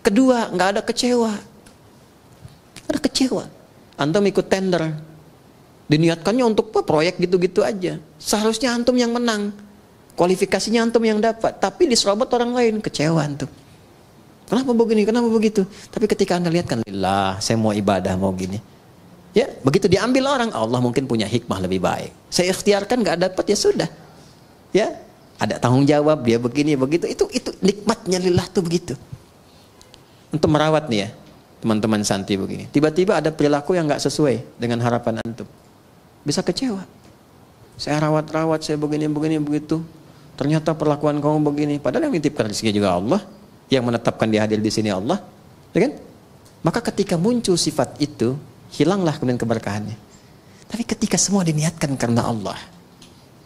Kedua, nggak ada kecewa. Ada kecewa. Antum ikut tender, diniatkannya untuk proyek gitu-gitu aja. Seharusnya antum yang menang, kualifikasinya antum yang dapat, tapi diserobot orang lain, kecewa antum. Kenapa begini, kenapa begitu? Tapi ketika anda lihat kan, lillah, saya mau ibadah, mau gini. Ya, begitu diambil orang, Allah mungkin punya hikmah lebih baik. Saya ikhtiarkan, nggak dapat, ya sudah. Ya, ada tanggung jawab, dia begini, begitu. Itu nikmatnya lillah tuh begitu. Untuk merawat nih ya, teman-teman santri begini. Tiba-tiba ada perilaku yang nggak sesuai dengan harapan antum. Bisa kecewa. Saya rawat-rawat, saya begini, begitu. Ternyata perlakuan kamu begini. Padahal yang nitipkan rezeki juga Allah. Yang menetapkan dia hadir di sini Allah, ya kan? Maka ketika muncul sifat itu, hilanglah kemudian keberkahannya. Tapi ketika semua diniatkan karena Allah,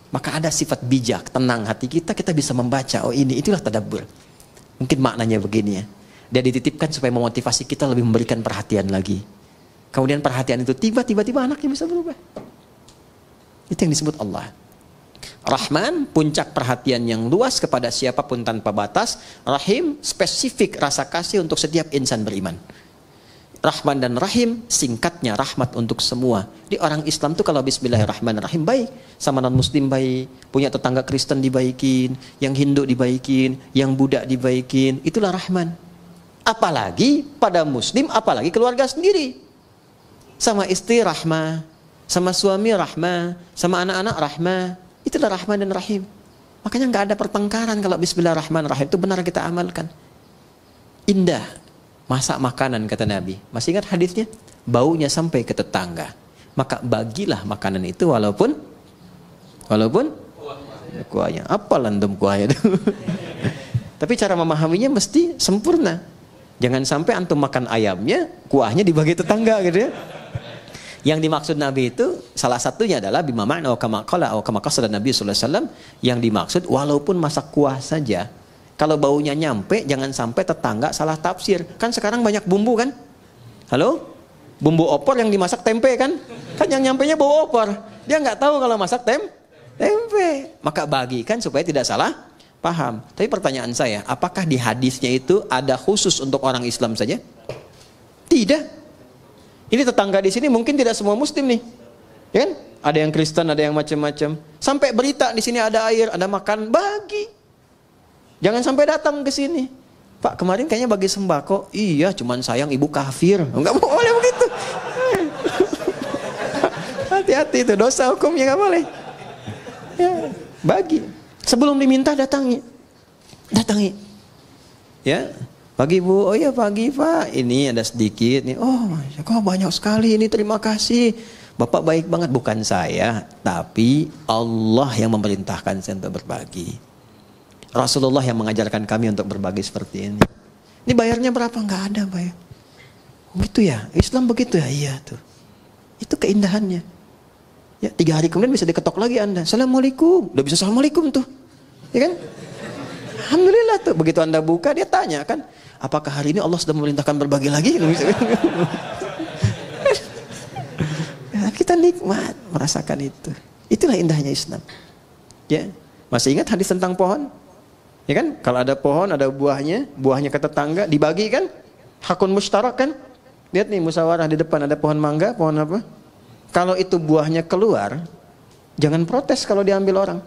maka ada sifat bijak, tenang hati kita, kita bisa membaca, oh ini, itulah tadabbur. Mungkin maknanya begini ya. Dia dititipkan supaya memotivasi kita lebih memberikan perhatian lagi. Kemudian perhatian itu tiba-tiba anaknya bisa berubah. Itu yang disebut Allah. Rahman, puncak perhatian yang luas kepada siapapun tanpa batas. Rahim, spesifik rasa kasih untuk setiap insan beriman. Rahman dan Rahim, singkatnya rahmat untuk semua. Di orang Islam tuh kalau bismillahirrahmanirrahim baik. Sama non-muslim baik. Punya tetangga Kristen dibaikin. Yang Hindu dibaikin. Yang Buddha dibaikin. Itulah Rahman. Apalagi pada muslim, apalagi keluarga sendiri. Sama istri rahmah. Sama suami rahmah. Sama anak-anak rahmah. Itulah Rahman dan Rahim. Makanya nggak ada pertengkaran kalau bismillahirrahmanirrahim itu benar kita amalkan. Indah. Masak makanan kata Nabi. Masih ingat hadisnya? Baunya sampai ke tetangga. Maka bagilah makanan itu walaupun kuahnya. Apa landum kuahnya itu? Tapi cara memahaminya mesti sempurna. Jangan sampai antum makan ayamnya, kuahnya dibagi tetangga gitu ya. Yang dimaksud Nabi itu salah satunya adalah bima ma'na wa kama qala wa kama qasada Nabi sallallahu alaihi wasallam, yang dimaksud walaupun masak kuah saja, kalau baunya nyampe jangan sampai tetangga salah tafsir. Kan sekarang banyak bumbu kan? Halo? Bumbu opor yang dimasak tempe kan? Kan yang nyampenya bau opor. Dia nggak tahu kalau masak tempe. Maka bagikan supaya tidak salah paham. Tapi pertanyaan saya, apakah di hadisnya itu ada khusus untuk orang Islam saja? Tidak. Ini tetangga di sini mungkin tidak semua muslim nih. Ya kan? Ada yang Kristen, ada yang macam-macam. Sampai berita di sini ada air, ada makan, bagi. Jangan sampai datang ke sini. Pak, kemarin kayaknya bagi sembako. Iya, cuman sayang ibu kafir. Enggak boleh begitu. Hati-hati itu, dosa hukumnya enggak boleh. Ya, bagi. Sebelum diminta datangi. Ya. Pagi Bu, oh iya pagi Pak, ini ada sedikit nih. Oh, kok banyak sekali ini, terima kasih. Bapak baik banget, bukan saya, tapi Allah yang memerintahkan saya untuk berbagi. Rasulullah yang mengajarkan kami untuk berbagi seperti ini. Ini bayarnya berapa? Enggak ada bayar. Begitu ya, Islam begitu ya, iya tuh. Itu keindahannya. Ya, 3 hari kemudian bisa diketok lagi Anda. Assalamualaikum, udah bisa assalamualaikum tuh, ya kan? Alhamdulillah tuh, begitu Anda buka dia tanya kan, apakah hari ini Allah sudah memerintahkan berbagi lagi? Kita nikmat merasakan itu. Itulah indahnya Islam. Ya, masih ingat hadis tentang pohon? Ya kan? Kalau ada pohon, ada buahnya ke tetangga, dibagi kan? Hakun mustarak kan? Lihat nih musyawarah di depan ada pohon mangga, pohon apa? Kalau itu buahnya keluar, jangan protes kalau diambil orang.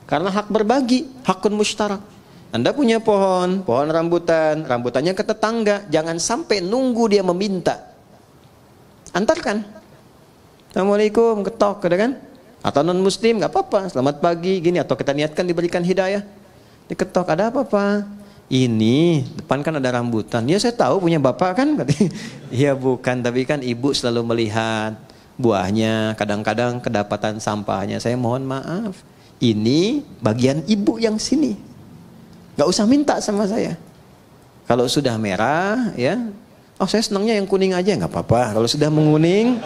Karena hak berbagi, hakun mustarak. Anda punya pohon rambutan, rambutannya ke tetangga, jangan sampai nunggu dia meminta. Antarkan. Assalamualaikum, ketok, kan? Atau non muslim, nggak apa-apa, selamat pagi, gini, atau kita niatkan diberikan hidayah. Diketok, ada apa Pak? Ini, depan kan ada rambutan. Ya saya tahu punya bapak kan? Iya bukan, tapi kan ibu selalu melihat. buahnya, kadang-kadang kedapatan sampahnya. Saya mohon maaf, ini bagian ibu yang sini. Gak usah minta sama saya. Kalau sudah merah, ya, oh saya senangnya yang kuning aja, nggak apa-apa. Kalau sudah menguning,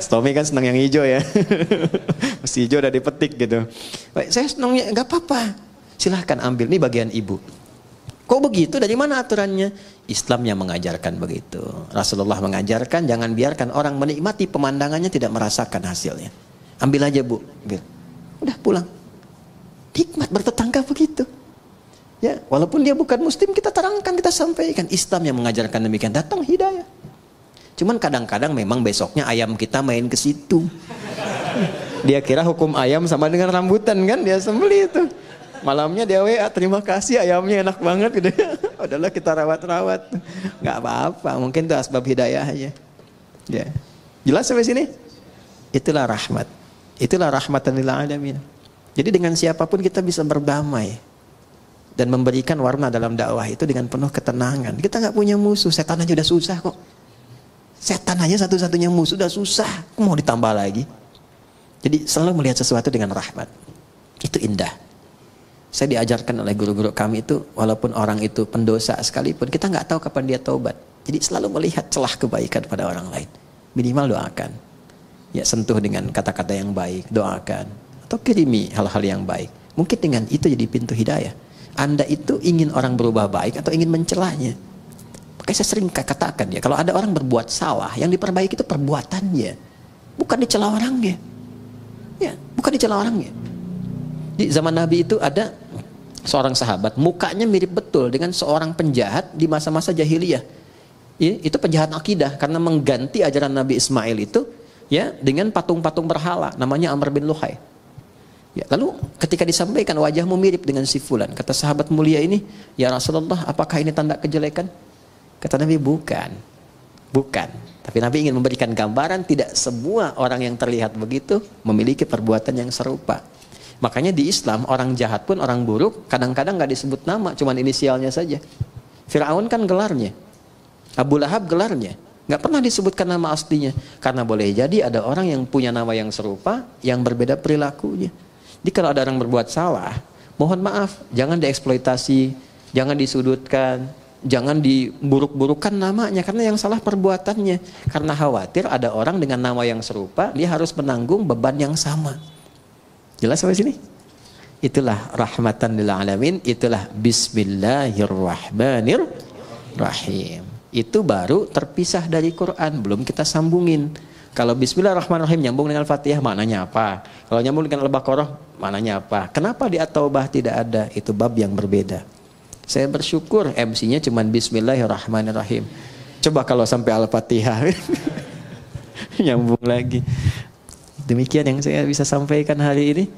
Tommy kan senang yang hijau ya. Mesti hijau udah dipetik gitu. Saya senangnya nggak apa-apa. Silahkan ambil, ini bagian ibu. Kok begitu? Dari mana aturannya? Islam yang mengajarkan begitu. Rasulullah mengajarkan jangan biarkan orang menikmati pemandangannya tidak merasakan hasilnya. Ambil aja bu, ambil. Udah pulang. Nikmat bertetangga begitu. Ya, walaupun dia bukan muslim kita terangkan, kita sampaikan. Islam yang mengajarkan demikian, datang hidayah. Cuman kadang-kadang memang besoknya ayam kita main ke situ. Dia kira hukum ayam sama dengan rambutan kan, dia sembelih itu. Malamnya dia WA, terima kasih ayamnya enak banget gitu. Udahlah kita rawat-rawat. Nggak apa-apa, mungkin itu asbab hidayah aja. Ya. Jelas sampai sini? Itulah rahmat. Itulah rahmatan lil alamin. Jadi dengan siapapun kita bisa berdamai dan memberikan warna dalam dakwah itu dengan penuh ketenangan. Kita nggak punya musuh, setan aja udah susah kok. Setan aja satu-satunya musuh udah susah, mau ditambah lagi. Jadi selalu melihat sesuatu dengan rahmat. Itu indah. Saya diajarkan oleh guru-guru kami itu, walaupun orang itu pendosa sekalipun, kita nggak tahu kapan dia taubat. Jadi selalu melihat celah kebaikan pada orang lain. Minimal doakan. Ya, sentuh dengan kata-kata yang baik, doakan. Atau kirimi hal-hal yang baik. Mungkin dengan itu jadi pintu hidayah. Anda itu ingin orang berubah baik atau ingin mencelahnya? Makanya saya sering katakan ya, kalau ada orang berbuat salah, yang diperbaiki itu perbuatannya, bukan dicela orangnya. Ya, bukan dicela orangnya. Di zaman Nabi itu ada seorang sahabat, mukanya mirip betul dengan seorang penjahat di masa-masa jahiliyah. Ya, itu penjahat akidah karena mengganti ajaran Nabi Ismail itu ya dengan patung-patung berhala, namanya Amr bin Luhai. Ya, lalu ketika disampaikan wajahmu mirip dengan si fulan, kata sahabat mulia ini, ya Rasulullah, apakah ini tanda kejelekan? Kata Nabi, bukan. Bukan. Tapi Nabi ingin memberikan gambaran tidak semua orang yang terlihat begitu memiliki perbuatan yang serupa. Makanya di Islam orang jahat pun, orang buruk kadang-kadang nggak disebut nama, cuman inisialnya saja. Fir'aun kan gelarnya, Abu Lahab gelarnya, nggak pernah disebutkan nama aslinya. Karena boleh jadi ada orang yang punya nama yang serupa, yang berbeda perilakunya. Jadi kalau ada orang berbuat salah, mohon maaf, jangan dieksploitasi, jangan disudutkan, jangan diburuk-burukan namanya, karena yang salah perbuatannya. Karena khawatir ada orang dengan nama yang serupa, dia harus menanggung beban yang sama. Jelas sampai sini? Itulah rahmatan lil alamin, itulah bismillahirrahmanirrahim. Itu baru terpisah dari Quran, belum kita sambungin. Kalau bismillahirrahmanirrahim nyambung dengan Fatihah, maknanya apa? Kalau nyambung dengan Al-Baqarah, maknanya apa? Kenapa di At-Taubah tidak ada? Itu bab yang berbeda. Saya bersyukur MC-nya cuma bismillahirrahmanirrahim. Coba kalau sampai Al-Fatihah nyambung lagi. Demikian yang saya bisa sampaikan hari ini.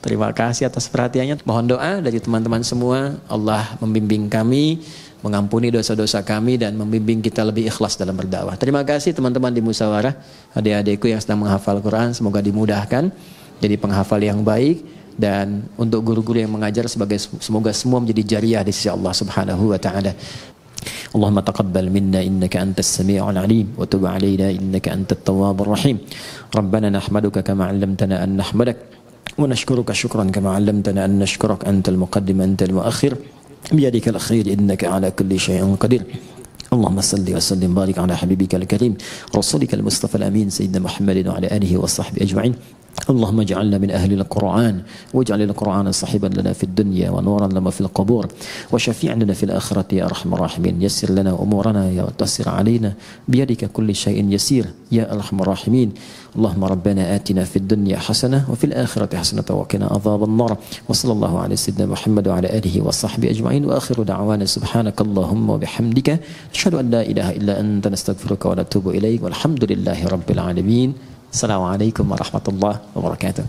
Terima kasih atas perhatiannya. Mohon doa dari teman-teman semua. Allah membimbing kami, mengampuni dosa-dosa kami, dan membimbing kita lebih ikhlas dalam berdakwah. Terima kasih teman-teman di musyawarah, adik-adikku yang sedang menghafal Quran. Semoga dimudahkan jadi penghafal yang baik. Dan untuk guru-guru yang mengajar, semoga semua menjadi jariah di sisi Allah Subhanahu wa ta'ala. اللهم تقبل منا إنك أنت السميع العليم وتب علينا إنك أنت التواب الرحيم ربنا نحمدك كما علمتنا أن نحمدك ونشكرك شكرا كما علمتنا أن نشكرك أنت المقدم أنت المؤخر بيدك الخير إنك على كل شيء قدير اللهم صل وسلم وبارك على حبيبك الكريم رسولك المصطفى الأمين سيدنا محمد وعلى آله وصحبه أجمعين اللهم اجعلنا من أهل القرآن واجعل القرآن صاحبا لنا في الدنيا ونورا لنا في القبور وشفيعا لنا في الآخرة يا أرحم الراحمين يسر لنا أمورنا يا وتسر علينا بيدك كل شيء يسير يا أرحم الراحمين اللهم ربنا آتنا في الدنيا حسنة وفي الآخرة حسنة وقنا عذاب النار وصلى الله على سيدنا محمد وعلى آله وصحبه أجمعين وآخر دعوانا سبحانك اللهم وبحمدك أشهد أن لا إله إلا أنت نستغفرك ونتوب إليك والحمد لله رب العالمين. Assalamualaikum warahmatullahi wabarakatuh.